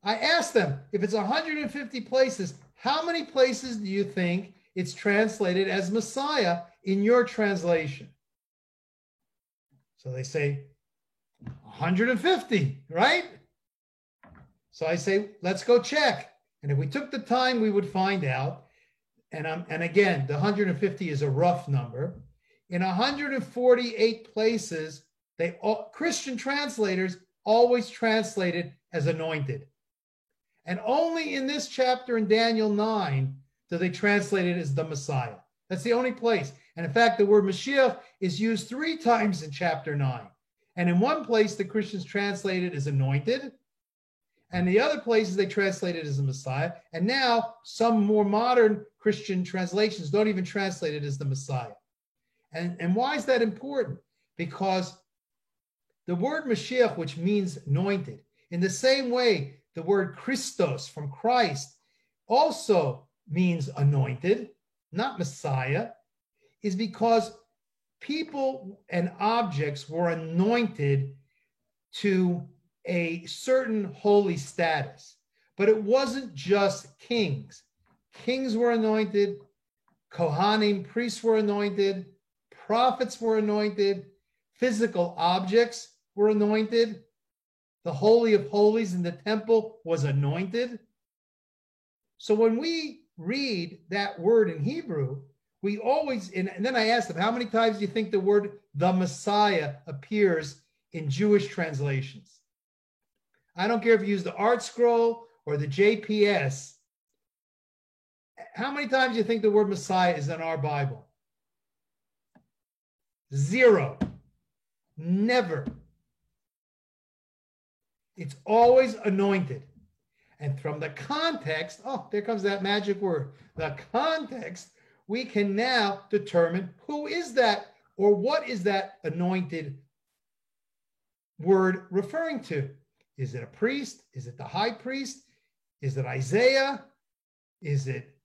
I asked them, if it's 150 places, how many places do you think it's translated as Messiah in your translation? So they say 150, right? So I say, let's go check. And if we took the time, we would find out. And again, the 150 is a rough number. In 148 places, Christian translators always translated as anointed. And only in this chapter in Daniel 9 do they translate it as the Messiah. That's the only place. And in fact, the word Mashiach is used 3 times in chapter 9. And in one place, the Christians translate it as anointed. And the other places, they translate it as the Messiah. And now some more modern Christian translations don't even translate it as the Messiah. And why is that important? Because the word Mashiach, which means anointed, in the same way, the word Christos from Christ also means anointed, not Messiah, is because people and objects were anointed to a certain holy status. But it wasn't just kings. Kings were anointed, Kohanim, priests were anointed, prophets were anointed, physical objects were anointed. The Holy of Holies in the temple was anointed. So when we read that word in Hebrew, we always, and then I asked them, how many times do you think the word the Messiah appears in Jewish translations? I don't care if you use the Art Scroll or the JPS. How many times do you think the word Messiah is in our Bible? 0. Never. It's always anointed. And from the context, oh, there comes that magic word, the context, we can now determine who is that or what is that anointed word referring to. Is it a priest? Is it the high priest? Is it Isaiah? Is it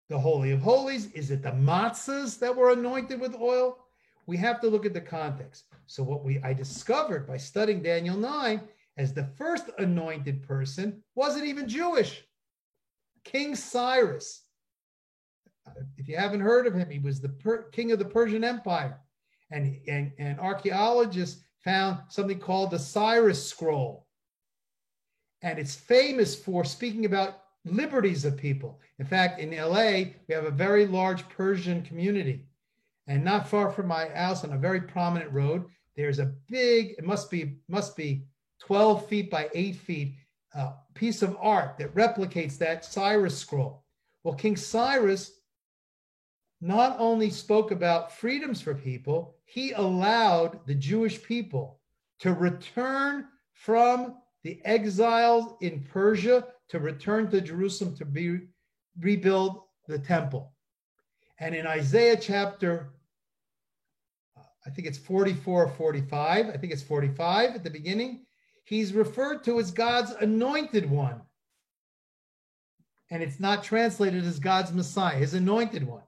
the Holy of Holies? Is it the matzahs that were anointed with oil? We have to look at the context. So what I discovered by studying Daniel 9 as the first anointed person wasn't even Jewish. King Cyrus. If you haven't heard of him, he was the king of the Persian Empire. And archaeologists found something called the Cyrus Scroll. And it's famous for speaking about liberties of people. In fact, in LA, we have a very large Persian community. And not far from my house on a very prominent road, there's a big, it must be 12 feet by 8 feet piece of art that replicates that Cyrus scroll. Well, King Cyrus not only spoke about freedoms for people, he allowed the Jewish people to return from the exiles in Persia, to return to Jerusalem to rebuild the temple. And in Isaiah chapter, I think it's 44 or 45, I think it's 45 at the beginning, he's referred to as God's anointed one. And it's not translated as God's Messiah, his anointed one.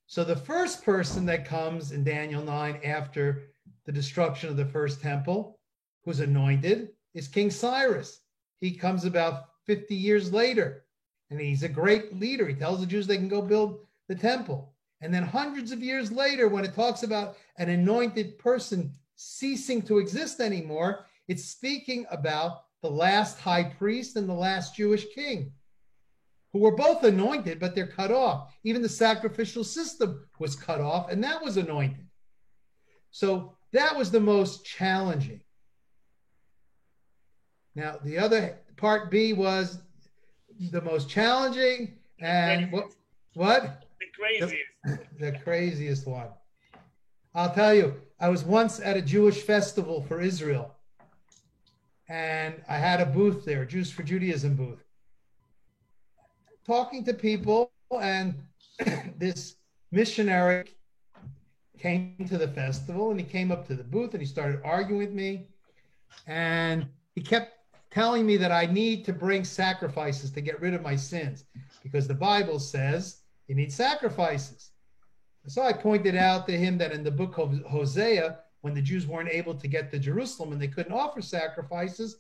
So the first person that comes in Daniel 9 after the destruction of the first temple, who's anointed, is King Cyrus. He comes about 50 years later, and he's a great leader. He tells the Jews they can go build the temple. And then hundreds of years later, when it talks about an anointed person ceasing to exist anymore, it's speaking about the last high priest and the last Jewish king, who were both anointed, but they're cut off. Even the sacrificial system was cut off, and that was anointed. So that was the most challenging. Now, the other part B was the most challenging, and what? The craziest. The craziest one. I'll tell you, I was once at a Jewish festival for Israel, and I had a booth there, Jews for Judaism booth, talking to people, and this missionary came to the festival, and he came up to the booth, and he started arguing with me, and he kept telling me that I need to bring sacrifices to get rid of my sins, because the Bible says you need sacrifices. So I pointed out to him that in the book of Hosea, when the Jews weren't able to get to Jerusalem and they couldn't offer sacrifices,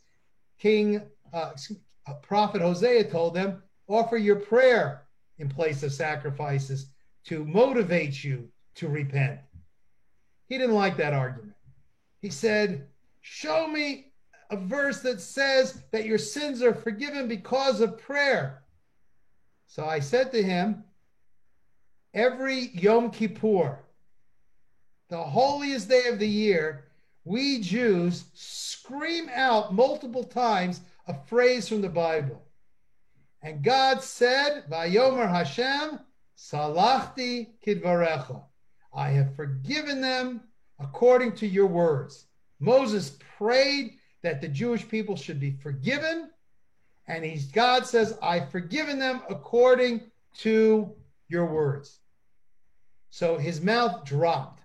King prophet Hosea told them, offer your prayer in place of sacrifices to motivate you to repent. He didn't like that argument. He said, show me a verse that says that your sins are forgiven because of prayer. So I said to him, every Yom Kippur, the holiest day of the year, we Jews scream out multiple times a phrase from the Bible. And God said, Vayomer Hashem, Salachti Kidvarecha. I have forgiven them according to your words. Moses prayed that the Jewish people should be forgiven. And God says, I've forgiven them according to your words. So his mouth dropped.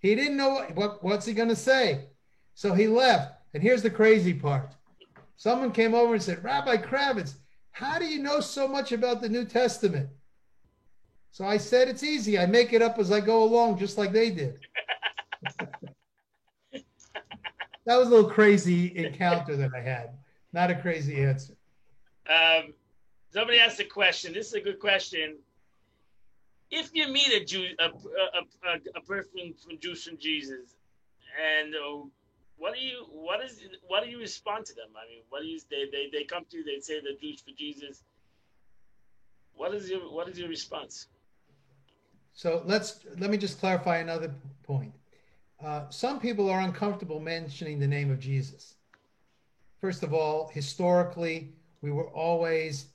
He didn't know what's he going to say. So he left. And here's the crazy part. Someone came over and said, Rabbi Kravitz, how do you know so much about the New Testament? So I said, it's easy. I make it up as I go along, just like they did. That was a little crazy encounter that I had. Not a crazy answer. Somebody asked a question. This is a good question. If you meet a Jew, a person from Jews from Jesus, and what do you respond to them? I mean, they come to you, they say they're Jews for Jesus. What is your response? So let me just clarify another point. Some people are uncomfortable mentioning the name of Jesus. First of all, historically, we were always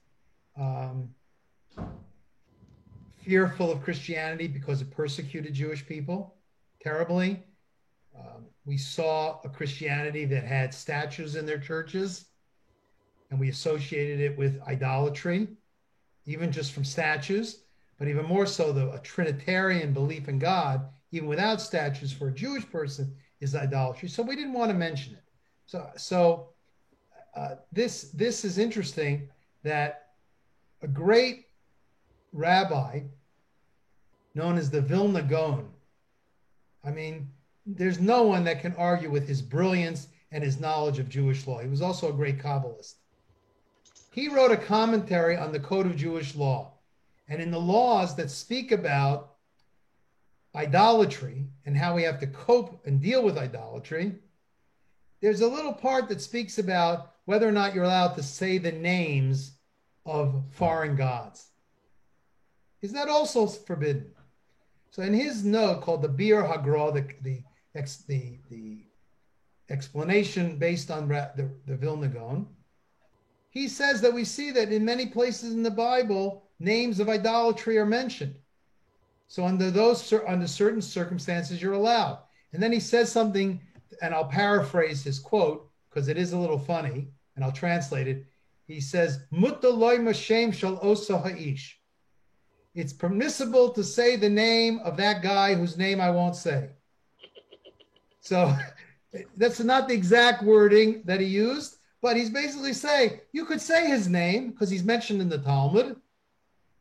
fearful of Christianity because it persecuted Jewish people terribly. We saw a Christianity that had statues in their churches, and we associated it with idolatry, even just from statues, but even more so a Trinitarian belief in God, even without statues for a Jewish person, is idolatry. So we didn't want to mention it. So this is interesting that a great rabbi known as the Vilna Gaon, I mean, there's no one that can argue with his brilliance and his knowledge of Jewish law. He was also a great Kabbalist. He wrote a commentary on the Code of Jewish Law. And in the laws that speak about idolatry and how we have to cope and deal with idolatry, there's a little part that speaks about whether or not you're allowed to say the names of foreign gods. Is that also forbidden? So in his note called the Bir Hagra, the explanation based on the Vilna Gaon, he says that we see that in many places in the Bible, names of idolatry are mentioned. So under certain circumstances, you're allowed. And then he says something, and I'll paraphrase his quote because it is a little funny, and I'll translate it. He says, "Mutta loy mashem shel osa ha'ish." It's permissible to say the name of that guy whose name I won't say. So that's not the exact wording that he used, but he's basically saying you could say his name because he's mentioned in the Talmud.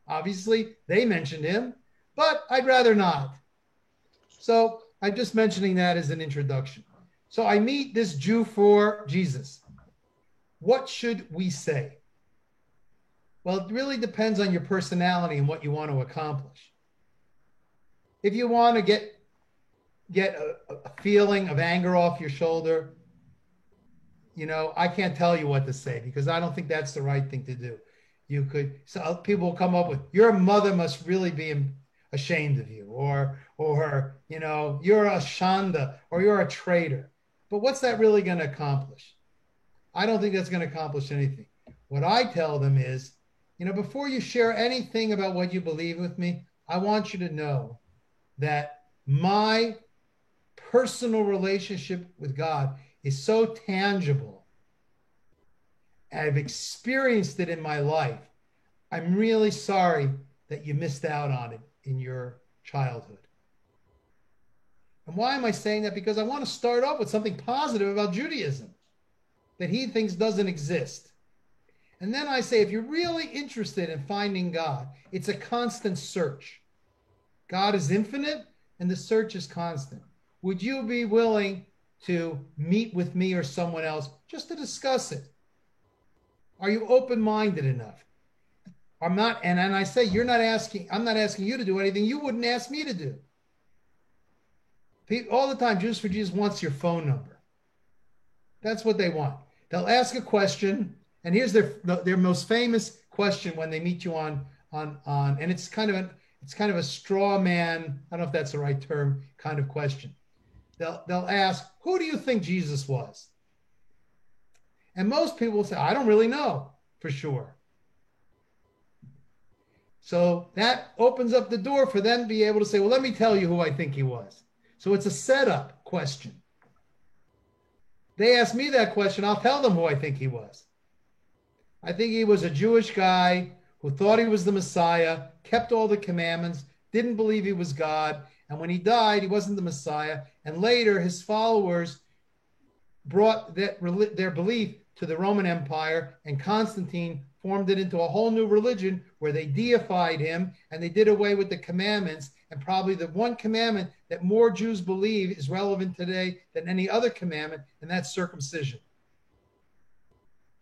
Obviously, they mentioned him, but I'd rather not. So I'm just mentioning that as an introduction. So I meet this Jew for Jesus. What should we say? Well, it really depends on your personality and what you want to accomplish. If you want to get a feeling of anger off your shoulder, I can't tell you what to say because I don't think that's the right thing to do. So people will come up with, your mother must really be ashamed of you, or you're a shanda, or you're a traitor. But what's that really going to accomplish? I don't think that's going to accomplish anything. What I tell them is, before you share anything about what you believe with me, I want you to know that my personal relationship with God is so tangible. I've experienced it in my life. I'm really sorry that you missed out on it in your childhood. And why am I saying that? Because I want to start off with something positive about Judaism that he thinks doesn't exist. And then I say, if you're really interested in finding God, it's a constant search. God is infinite and the search is constant. Would you be willing to meet with me or someone else just to discuss it? Are you open-minded enough? I'm not, and I say, I'm not asking you to do anything you wouldn't ask me to do. All the time, Jews for Jesus wants your phone number. That's what they want. They'll ask a question, and here's their most famous question when they meet you on, and it's kind of a straw man. I don't know if that's the right term, kind of question. They'll ask, who do you think Jesus was? And most people will say, I don't really know for sure. So that opens up the door for them to be able to say, well, let me tell you who I think he was. So it's a setup question. They ask me that question, I'll tell them who I think he was. I think he was a Jewish guy who thought he was the Messiah, kept all the commandments, didn't believe he was God, and when he died, he wasn't the Messiah. And later, his followers brought their belief to the Roman Empire, and Constantine formed it into a whole new religion where they deified him and they did away with the commandments. And probably the one commandment that more Jews believe is relevant today than any other commandment, and that's circumcision.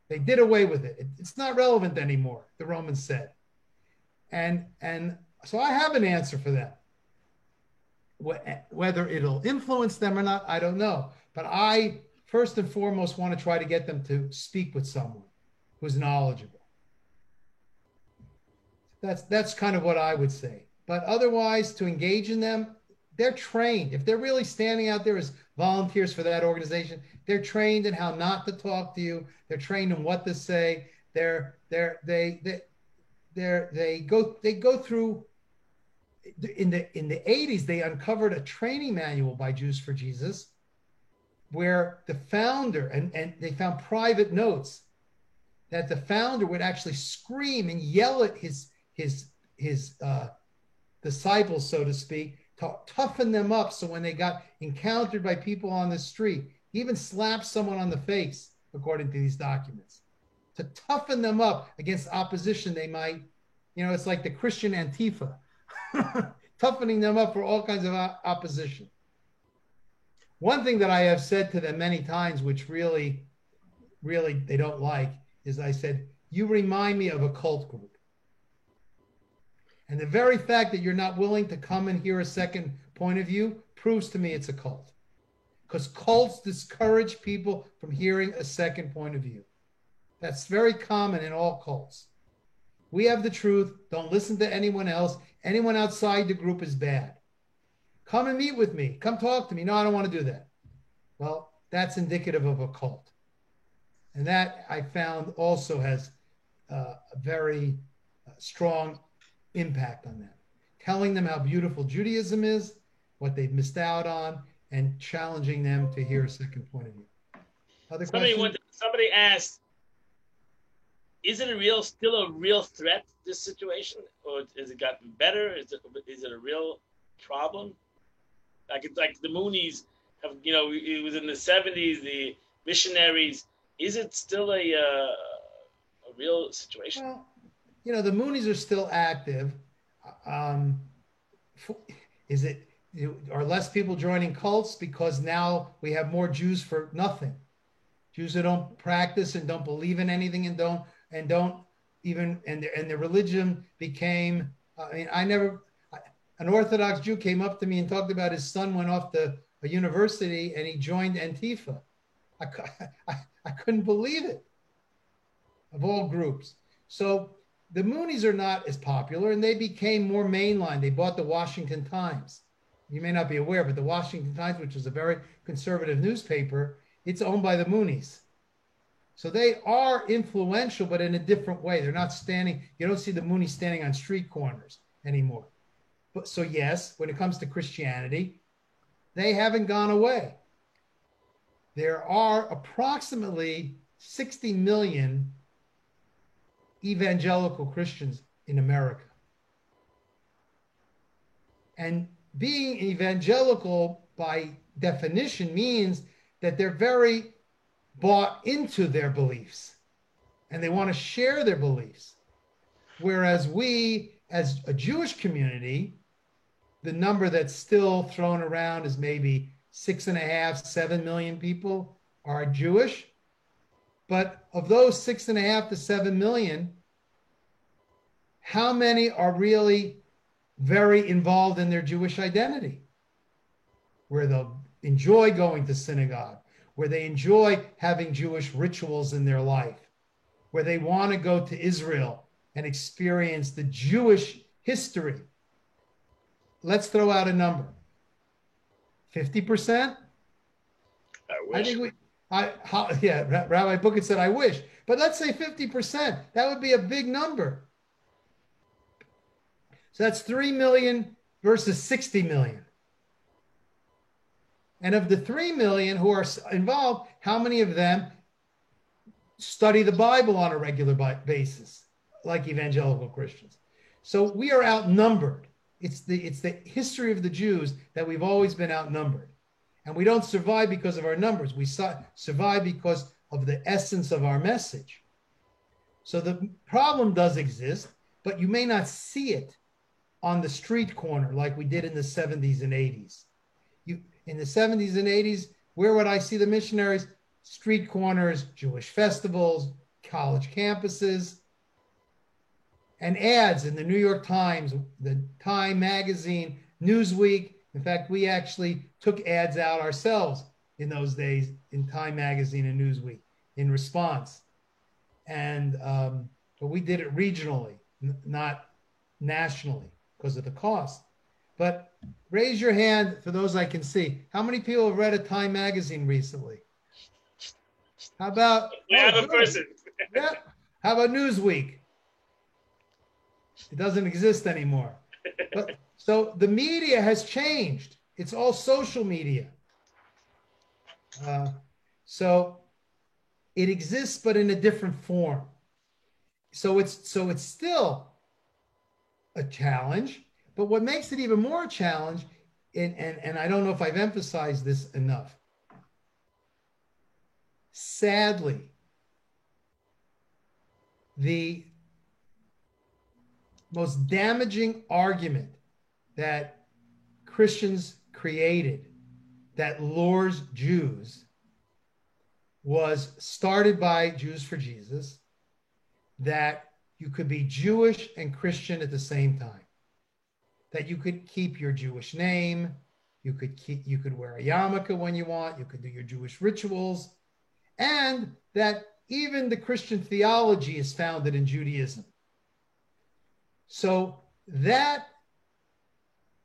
They did away with it. It's not relevant anymore, the Romans said. And so I have an answer for them. Whether it'll influence them or not, I don't know. But I, first and foremost, want to try to get them to speak with someone who's knowledgeable. That's kind of what I would say. But otherwise, to engage in them, they're trained. If they're really standing out there as volunteers for that organization, they're trained in how not to talk to you. They're trained in what to say. They go through. In the 80s, they uncovered a training manual by Jews for Jesus, where the founder and they found private notes that the founder would actually scream and yell at his disciples, so to speak, to toughen them up. So when they got encountered by people on the street, he even slapped someone on the face, according to these documents, to toughen them up against opposition they might, it's like the Christian Antifa, toughening them up for all kinds of opposition. One thing that I have said to them many times, which really they don't like, is I said, you remind me of a cult group. And the very fact that you're not willing to come and hear a second point of view proves to me it's a cult. Because cults discourage people from hearing a second point of view. That's very common in all cults. We have the truth. Don't listen to anyone else. Anyone outside the group is bad. Come and meet with me. Come talk to me. No, I don't want to do that. Well, that's indicative of a cult. And that I found also has a very strong impact on them. Telling them how beautiful Judaism is, what they've missed out on, and challenging them to hear a second point of view. Other questions? Somebody asked, is it still a real threat, this situation? Or has it gotten better? Is it a real problem? Like the Moonies have, it was in the 70s, the missionaries. Is it still a real situation? Well, the Moonies are still active. Are less people joining cults because now we have more Jews for nothing? Jews who don't practice and don't believe in anything and don't even the religion became. An Orthodox Jew came up to me and talked about his son went off to a university and he joined Antifa. I couldn't believe it. Of all groups, so the Moonies are not as popular, and they became more mainline. They bought the Washington Times. You may not be aware, but the Washington Times, which is a very conservative newspaper, it's owned by the Moonies. So they are influential, but in a different way. They're not standing, you don't see the Moonies standing on street corners anymore. But so yes, when it comes to Christianity, they haven't gone away. There are approximately 60 million evangelical Christians in America. And being evangelical by definition means that they're very bought into their beliefs and they want to share their beliefs. Whereas we, as a Jewish community, the number that's still thrown around is maybe 6.5, 7 million people are Jewish. But of those 6.5 to 7 million, how many are really very involved in their Jewish identity, where they'll enjoy going to synagogue, where they enjoy having Jewish rituals in their life, where they want to go to Israel and experience the Jewish history? Let's throw out a number. 50%? I wish. I think Rabbi Bucket said, I wish. But let's say 50%. That would be a big number. So that's 3 million versus 60 million. And of the 3 million who are involved, how many of them study the Bible on a regular basis, like evangelical Christians? So we are outnumbered. It's the history of the Jews that we've always been outnumbered. And we don't survive because of our numbers. We survive because of the essence of our message. So the problem does exist, but you may not see it on the street corner like we did in the 70s and 80s. In the 70s and 80s, where would I see the missionaries? Street corners, Jewish festivals, college campuses, and ads in the New York Times, the Time magazine, Newsweek. In fact, we actually took ads out ourselves in those days in Time magazine and Newsweek in response. And but we did it regionally, not nationally because of the cost. But raise your hand for those I can see. How many people have read a Time magazine recently? How about a person? Yeah. How about Newsweek? It doesn't exist anymore. But so the media has changed. It's all social media. So it exists, but in a different form. So it's still a challenge. But what makes it even more a challenge, and I don't know if I've emphasized this enough, sadly, the most damaging argument that Christians created that lures Jews was started by Jews for Jesus, that you could be Jewish and Christian at the same time, that you could keep your Jewish name, you could wear a yarmulke when you want, you could do your Jewish rituals, and that even the Christian theology is founded in Judaism. So that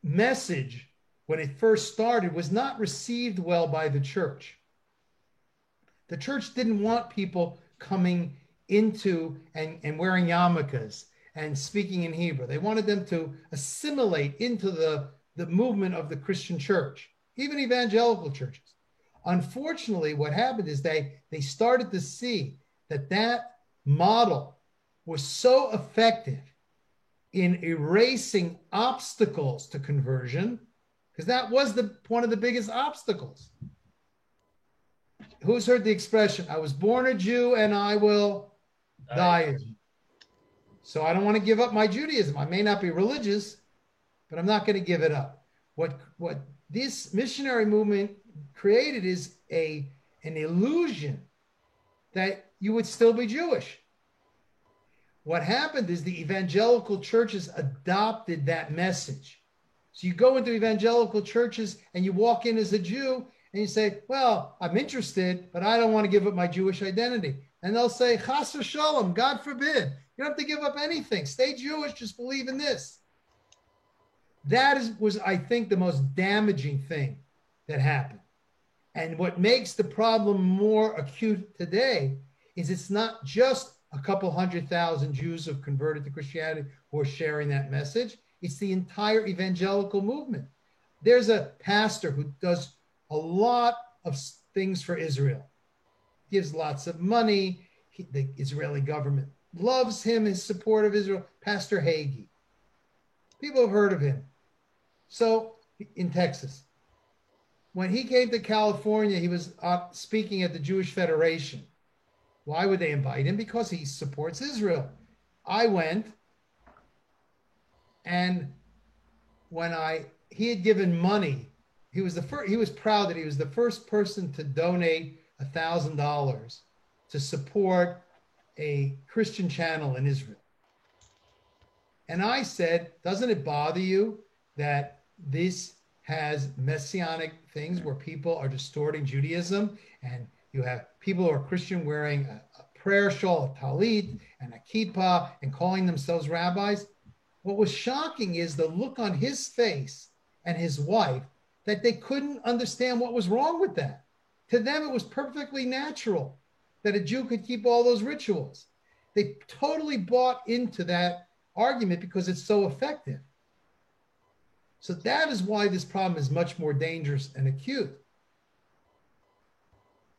message, when it first started, was not received well by the church. The church didn't want people coming into and wearing yarmulkes and speaking in Hebrew. They wanted them to assimilate into the movement of the Christian church, even evangelical churches. Unfortunately, what happened is they started to see that model was so effective in erasing obstacles to conversion, because that was one of the biggest obstacles. Who's heard the expression, I was born a Jew and I will die a Jew? So I don't want to give up my Judaism. I may not be religious, but I'm not going to give it up. What this missionary movement created is an illusion that you would still be Jewish. What happened is the evangelical churches adopted that message. So you go into evangelical churches and you walk in as a Jew and you say, well, I'm interested, but I don't want to give up my Jewish identity. And they'll say, chas v'shalom, God forbid. You don't have to give up anything. Stay Jewish, just believe in this. That was, I think, the most damaging thing that happened. And what makes the problem more acute today is it's not just a couple 100,000 Jews have converted to Christianity who are sharing that message. It's the entire evangelical movement. There's a pastor who does a lot of things for Israel, gives lots of money. The Israeli government loves him, his support of Israel. Pastor Hagee. People have heard of him. So in Texas, when he came to California, he was speaking at the Jewish Federation. Why would they invite him? Because he supports Israel. I went, and when he had given money, he was proud that he was the first person to donate $1,000 to support a Christian channel in Israel. And I said, doesn't it bother you that this has messianic things where people are distorting Judaism, and you have people who are Christian wearing a prayer shawl, a talit, and a kippah, and calling themselves rabbis? What was shocking is the look on his face and his wife, that they couldn't understand what was wrong with that. To them, it was perfectly natural that a Jew could keep all those rituals. They totally bought into that argument because it's so effective. So that is why this problem is much more dangerous and acute.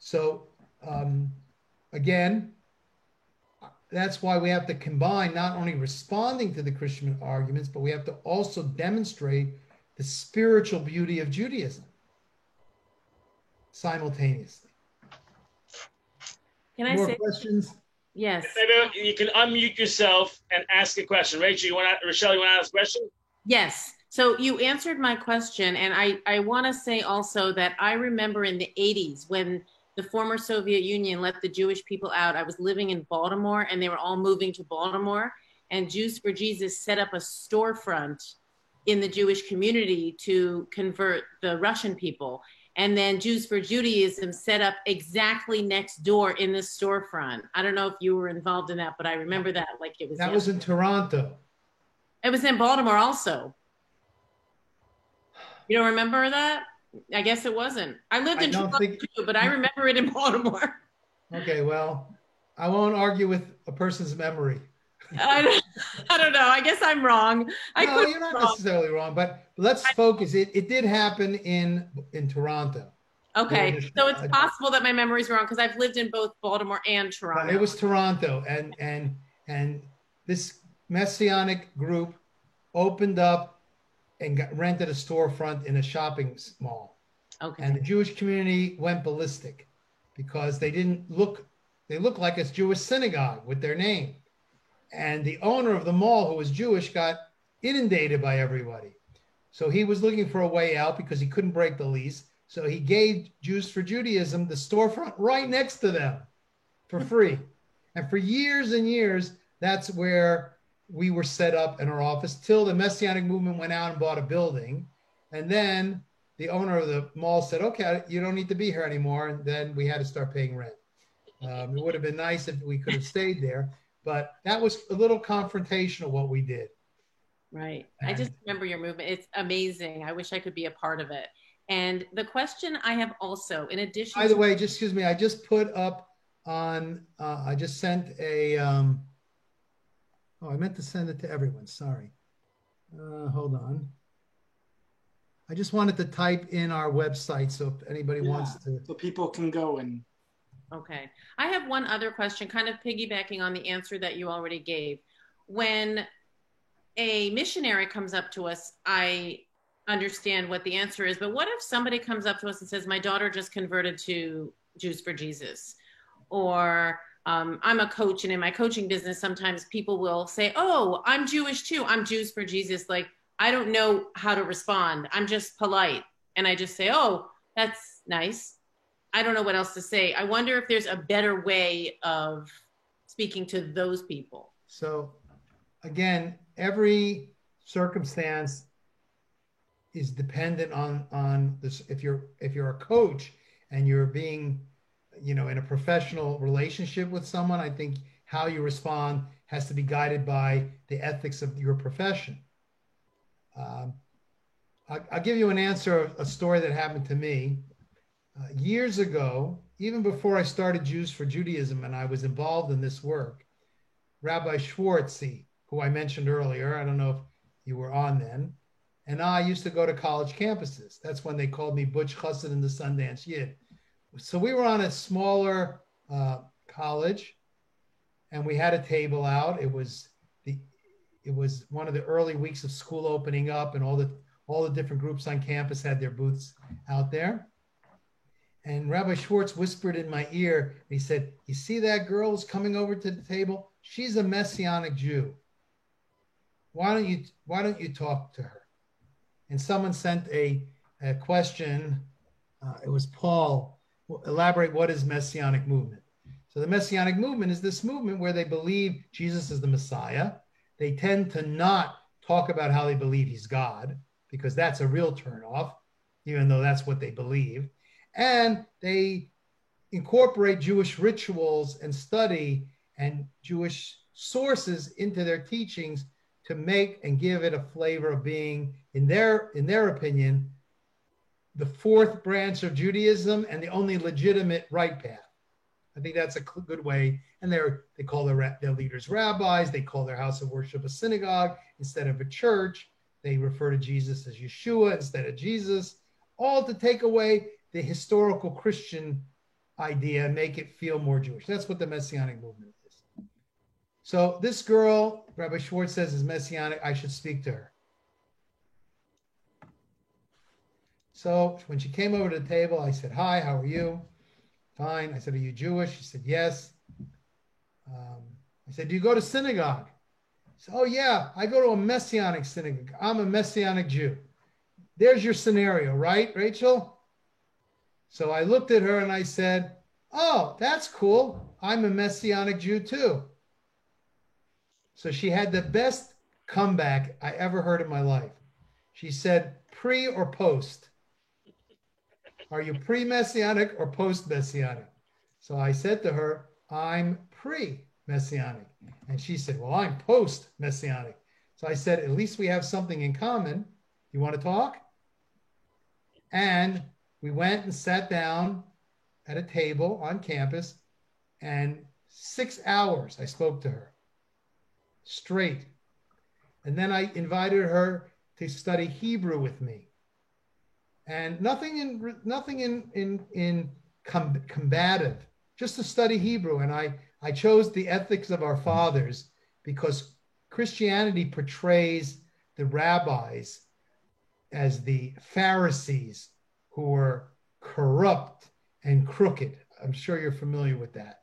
So again, that's why we have to combine not only responding to the Christian arguments, but we have to also demonstrate the spiritual beauty of Judaism simultaneously. Can I More say questions? yes? Maybe you can unmute yourself and ask a question. Rachel, Rochelle, you want to ask a question? Yes. So you answered my question, and I want to say also that I remember in the 80s when the former Soviet Union let the Jewish people out. I was living in Baltimore, and they were all moving to Baltimore, and Jews for Jesus set up a storefront in the Jewish community to convert the Russian people. And then Jews for Judaism set up exactly next door in this storefront. I don't know if you were involved in that, but I remember that like it was. That was in Toronto. It was in Baltimore also. You don't remember that? I guess it wasn't. I lived in Toronto too, but I remember it in Baltimore. Okay, well, I won't argue with a person's memory. I don't know. I guess I'm wrong. No, you're not necessarily wrong, but let's focus. It did happen in Toronto. Okay, so it's possible that my memory's wrong because I've lived in both Baltimore and Toronto. It was Toronto, and this Messianic group opened up and rented a storefront in a shopping mall. Okay. And the Jewish community went ballistic because they looked like a Jewish synagogue with their name. And the owner of the mall, who was Jewish, got inundated by everybody. So he was looking for a way out because he couldn't break the lease. So he gave Jews for Judaism the storefront right next to them for free. And for years and years, that's where we were set up in our office till the Messianic movement went out and bought a building. And then the owner of the mall said, okay, you don't need to be here anymore. And then we had to start paying rent. It would have been nice if we could have stayed there, but that was a little confrontational what we did. Right. I just remember your movement. It's amazing. I wish I could be a part of it. And the question I have also, in addition By the way, just excuse me, I just put up on, I just sent a, I meant to send it to everyone. Sorry. Hold on. I just wanted to type in our website so if anybody wants to. So people can go and. Okay. I have one other question, kind of piggybacking on the answer that you already gave. When a missionary comes up to us, I understand what the answer is, but what if somebody comes up to us and says, my daughter just converted to Jews for Jesus? Or I'm a coach, and in my coaching business, sometimes people will say, oh, I'm Jewish too. I'm Jews for Jesus. Like, I don't know how to respond. I'm just polite. And I just say, oh, that's nice. I don't know what else to say. I wonder if there's a better way of speaking to those people. So again, every circumstance is dependent on this. If you're a coach and you're being, in a professional relationship with someone, I think how you respond has to be guided by the ethics of your profession. I'll give you an answer of a story that happened to me. Years ago, even before I started Jews for Judaism and I was involved in this work, Rabbi Schwartzy, who I mentioned earlier, I don't know if you were on then, and I used to go to college campuses. That's when they called me Butch Chassid and the Sundance Yid. So we were on a smaller college, and we had a table out. It was one of the early weeks of school opening up, and all the different groups on campus had their booths out there. And Rabbi Schwartz whispered in my ear, he said, you see that girl who's coming over to the table? She's a Messianic Jew. Why don't you talk to her? And someone sent a question. It was Paul. Elaborate, what is Messianic movement? So the Messianic movement is this movement where they believe Jesus is the Messiah. They tend to not talk about how they believe he's God, because that's a real turnoff, even though that's what they believe. And they incorporate Jewish rituals and study and Jewish sources into their teachings to make and give it a flavor of being, in their opinion, the fourth branch of Judaism and the only legitimate right path. I think that's a good way. And they call their leaders rabbis. They call their house of worship a synagogue instead of a church. They refer to Jesus as Yeshua instead of Jesus, all to take away the historical Christian idea and make it feel more Jewish. That's what the Messianic movement is. So this girl, Rabbi Schwartz says, is Messianic. I should speak to her. So when she came over to the table, I said, "Hi, how are you?" "Fine." I said, "Are you Jewish?" She said, "Yes." I said, "Do you go to synagogue?" She said, "Oh, yeah, I go to a Messianic synagogue. I'm a Messianic Jew." There's your scenario, right, Rachel? So I looked at her and I said, "Oh, that's cool. I'm a Messianic Jew too." So she had the best comeback I ever heard in my life. She said, "Pre or post? Are you pre-Messianic or post-Messianic?" So I said to her, "I'm pre-Messianic." And she said, "Well, I'm post-Messianic." So I said, "At least we have something in common. You want to talk?" And we went and sat down at a table on campus, and 6 hours I spoke to her straight. And then I invited her to study Hebrew with me. And nothing in combative, just to study Hebrew. And I chose the ethics of our fathers because Christianity portrays the rabbis as the Pharisees who were corrupt and crooked. I'm sure you're familiar with that.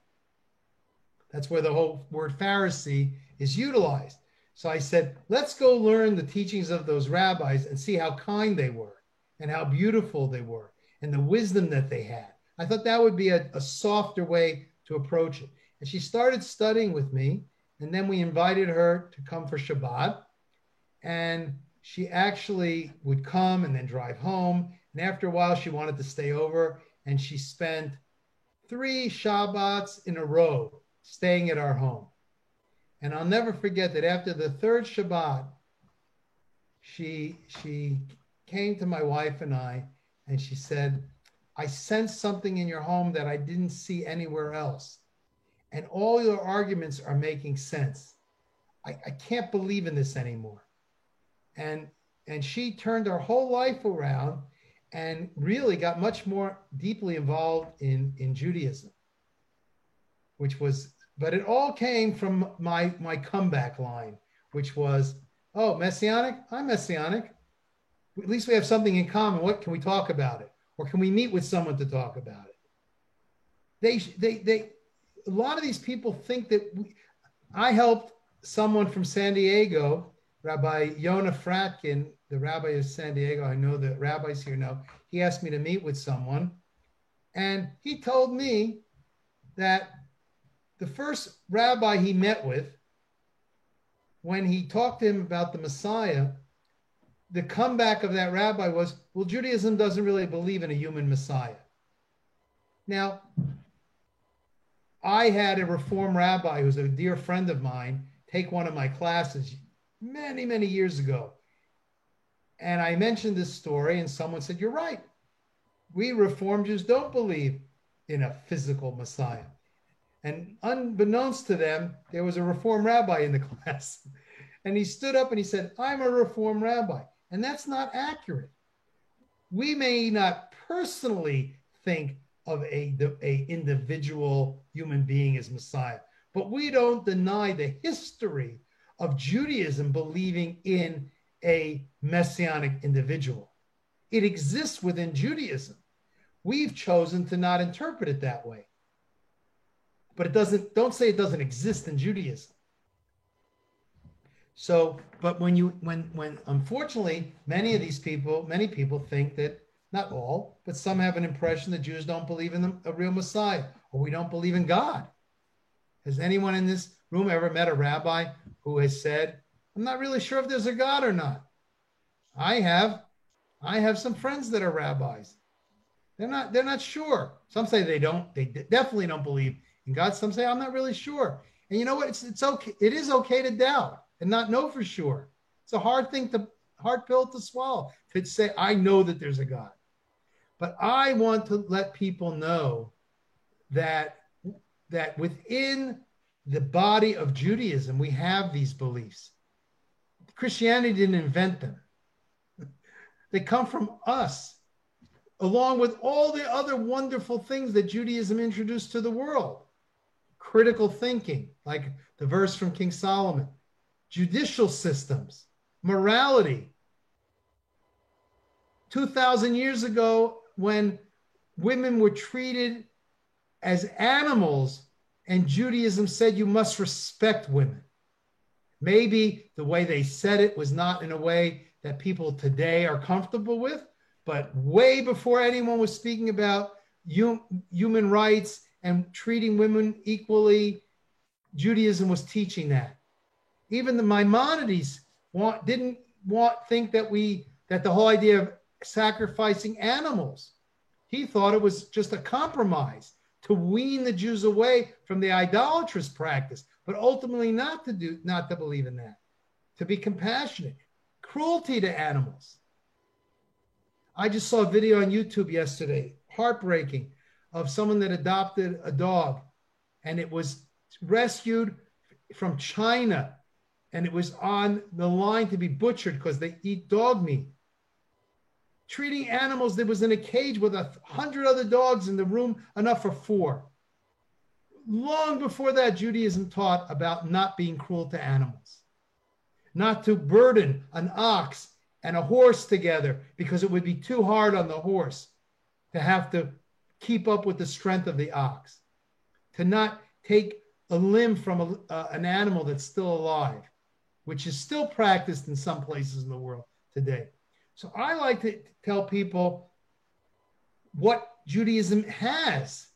That's where the whole word Pharisee is utilized. So I said, let's go learn the teachings of those rabbis and see how kind they were and how beautiful they were and the wisdom that they had. I thought that would be a softer way to approach it. And she started studying with me, and then we invited her to come for Shabbat. And she actually would come and then drive home. And after a while, she wanted to stay over, and she spent 3 Shabbats in a row staying at our home. And I'll never forget that after the 3rd Shabbat, she came to my wife and I, and she said, "I sensed something in your home that I didn't see anywhere else. And all your arguments are making sense. I can't believe in this anymore." And she turned her whole life around and really got much more deeply involved in Judaism, but it all came from my comeback line, which was, "Oh, Messianic? I'm Messianic. At least we have something in common. What can we talk about it? Or can we meet with someone to talk about it?" A lot of these people think that I helped someone from San Diego, Rabbi Yonah Fratkin, the rabbi of San Diego. I know the rabbis here know. He asked me to meet with someone, and he told me that the first rabbi he met with, when he talked to him about the Messiah, the comeback of that rabbi was, "Well, Judaism doesn't really believe in a human Messiah." Now, I had a Reform rabbi who's a dear friend of mine take one of my classes many, many years ago. And I mentioned this story, and someone said, "You're right. We Reform Jews don't believe in a physical Messiah." And unbeknownst to them, there was a Reform rabbi in the class. And he stood up and he said, "I'm a Reform rabbi." And that's not accurate. We may not personally think of a individual human being as Messiah, but we don't deny the history of Judaism believing in a messianic individual. It exists within Judaism. We've chosen to not interpret it that way. But don't say it doesn't exist in Judaism. So, but when unfortunately, many people think that, not all, but some have an impression that Jews don't believe in a real Messiah, or we don't believe in God. Has anyone in this room ever met a rabbi who has said, I'm not really sure if there's a God or not? I have. I have some friends that are rabbis. They're not sure. Some say they definitely don't believe in God. Some say, I'm not really sure. And you know what? It's okay. It is okay to doubt and not know for sure. It's a hard pill to swallow, to say, I know that there's a God. But I want to let people know that within the body of Judaism, we have these beliefs. Christianity didn't invent them. They come from us, along with all the other wonderful things that Judaism introduced to the world. Critical thinking, like the verse from King Solomon, judicial systems, morality. 2,000 years ago, when women were treated as animals, and Judaism said you must respect women. Maybe the way they said it was not in a way that people today are comfortable with, but way before anyone was speaking about human rights and treating women equally, Judaism was teaching that. Even the Maimonides didn't think that the whole idea of sacrificing animals, he thought it was just a compromise to wean the Jews away from the idolatrous practice, but ultimately not to believe in that, to be compassionate. Cruelty to animals. I just saw a video on YouTube yesterday, heartbreaking, of someone that adopted a dog, and it was rescued from China, and it was on the line to be butchered because they eat dog meat. Treating animals that was in a cage with 100 other dogs in the room, enough for 4. Long before that, Judaism taught about not being cruel to animals, not to burden an ox and a horse together, because it would be too hard on the horse to have to keep up with the strength of the ox, to not take a limb from an animal that's still alive, which is still practiced in some places in the world today. So I like to tell people what Judaism has.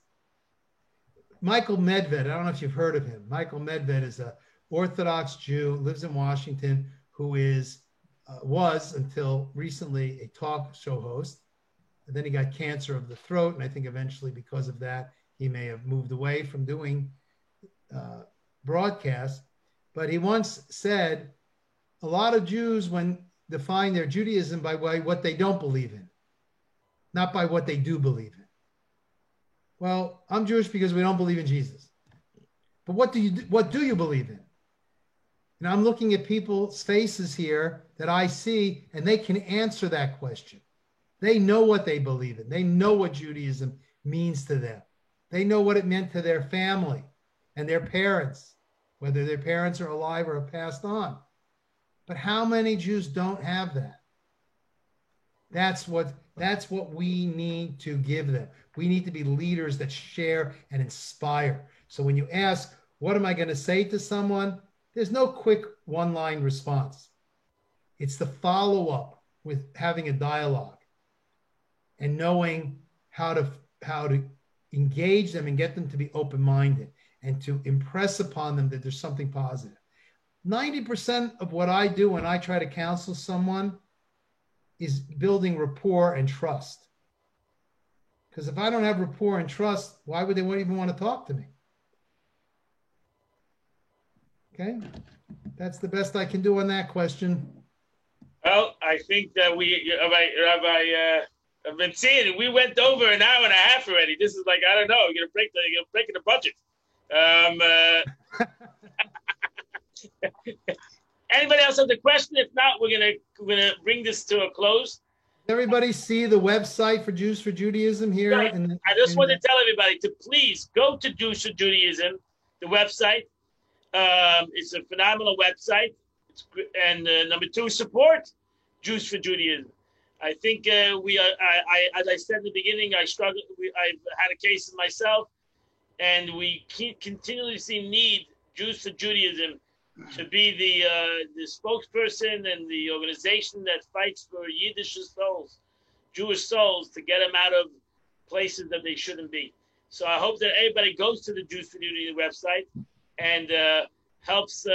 Michael Medved, I don't know if you've heard of him. Michael Medved is an Orthodox Jew, lives in Washington, who was until recently a talk show host. And then he got cancer of the throat, and I think eventually because of that, he may have moved away from doing broadcasts. But he once said, a lot of Jews define their Judaism by what they don't believe in, not by what they do believe in. Well, I'm Jewish because we don't believe in Jesus. But what do you believe in? And I'm looking at people's faces here that I see, and they can answer that question. They know what they believe in. They know what Judaism means to them. They know what it meant to their family and their parents, whether their parents are alive or have passed on. But how many Jews don't have that? That's what we need to give them. We need to be leaders that share and inspire. So when you ask, what am I going to say to someone? There's no quick one-line response. It's the follow-up with having a dialogue and knowing how to engage them and get them to be open-minded and to impress upon them that there's something positive. 90% of what I do when I try to counsel someone is building rapport and trust. Because if I don't have rapport and trust, why would they even want to talk to me? Okay, that's the best I can do on that question. Well, I think that I've been seeing it. We went over an hour and a half already. This is like, I don't know, you're breaking the budget. Anybody else have the question? If not, we're gonna bring this to a close. Everybody see the website for Jews for Judaism here? Right. I just want to tell everybody to please go to Jews for Judaism, the website. It's a phenomenal website. And number 2, support Jews for Judaism. I think we are. As I said in the beginning, I struggle. I've had a case myself, and we continuously need Jews for Judaism to be the spokesperson and the organization that fights for Yiddish souls, Jewish souls, to get them out of places that they shouldn't be. So I hope that everybody goes to the Jews for Judaism website and helps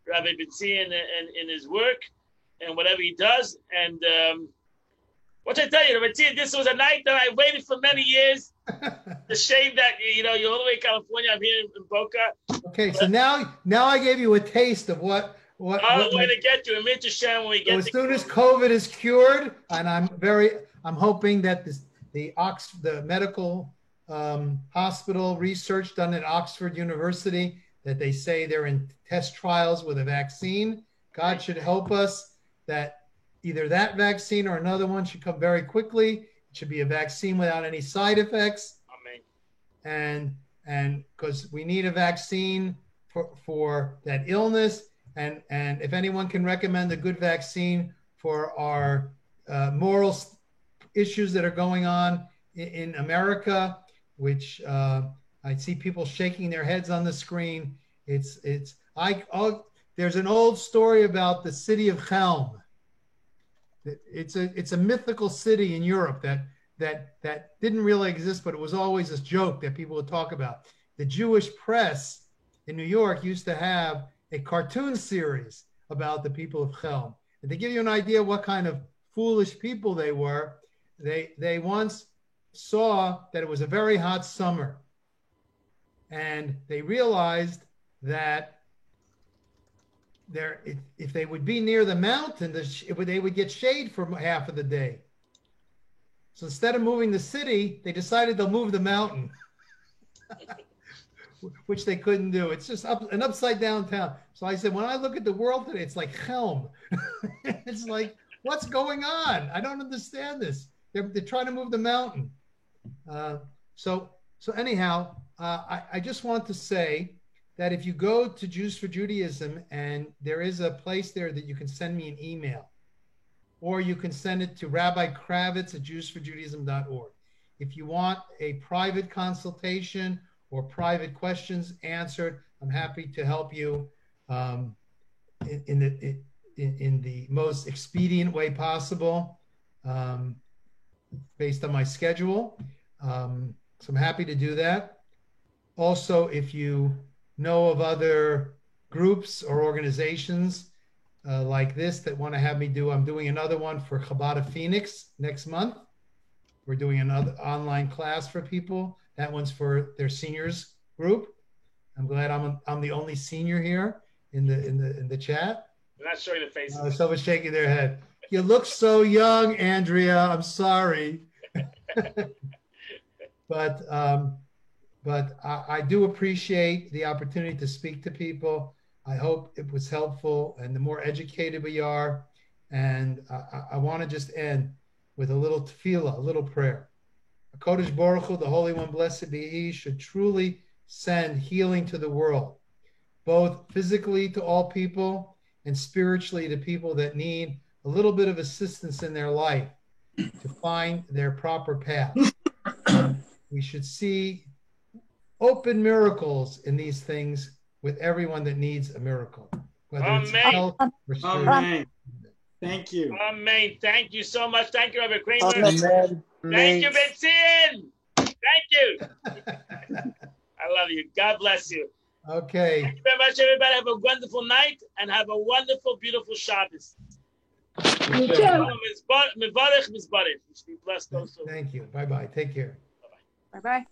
Rabbi Bentzion in his work and whatever he does. And what I tell you, Rabbi Bentzion, this was a night that I waited for many years. The shame that you're all the way in California. I'm here in Boca. Okay, so now I gave you a taste of what Way to get you. I'm interested when we get. So as soon as COVID is cured, and I'm hoping that the medical hospital research done at Oxford University, that they say they're in test trials with a vaccine. God should help us that either that vaccine or another one should come very quickly. It should be a vaccine without any side effects. Amen. And because we need a vaccine for that illness. And if anyone can recommend a good vaccine for our moral issues that are going on in America, which I see people shaking their heads on the screen. There's an old story about the city of Chelm. It's a mythical city in Europe that didn't really exist, but it was always a joke that people would talk about. The Jewish press in New York used to have a cartoon series about the people of Chelm. And to give you an idea what kind of foolish people they were, they once saw that it was a very hot summer. And they realized that if they would be near the mountain, they would get shade for half of the day. So instead of moving the city, they decided they'll move the mountain, which they couldn't do. It's just an upside down town. So I said, when I look at the world today, it's like Chelm. It's like, what's going on? I don't understand this. They're trying to move the mountain. So anyhow, I just want to say that if you go to Jews for Judaism, and there is a place there that you can send me an email, or you can send it to Rabbi Kravitz at JewsForJudaism.org. If you want a private consultation or private questions answered, I'm happy to help you in the most expedient way possible, based on my schedule. So I'm happy to do that. Also, if you know of other groups or organizations like this that want to have me do, I'm doing another one for Chabad of Phoenix next month. We're doing another online class for people. That one's for their seniors group. I'm glad I'm the only senior here in the chat. I'm not showing the faces. Someone's shaking their head. You look so young, Andrea. I'm sorry. But I do appreciate the opportunity to speak to people. I hope it was helpful, and the more educated we are. And I want to just end with a little tefillah, a little prayer. HaKadosh Baruch Hu, the Holy One, blessed be He, should truly send healing to the world, both physically to all people and spiritually to people that need a little bit of assistance in their life to find their proper path. We should see open miracles in these things with everyone that needs a miracle. Whether it's health or spiritual. Amen. Thank you. Amen. Thank you so much. Thank you, Rabbi Kramer. Amen. Thank you, Bentzion. Thank you. I love you. God bless you. Okay. Thank you very much, everybody. Have a wonderful night and have a wonderful, beautiful Shabbos. You too. Mivarech, Mizbarech. Be blessed also. Thank you. Bye-bye. Take care. Bye-bye.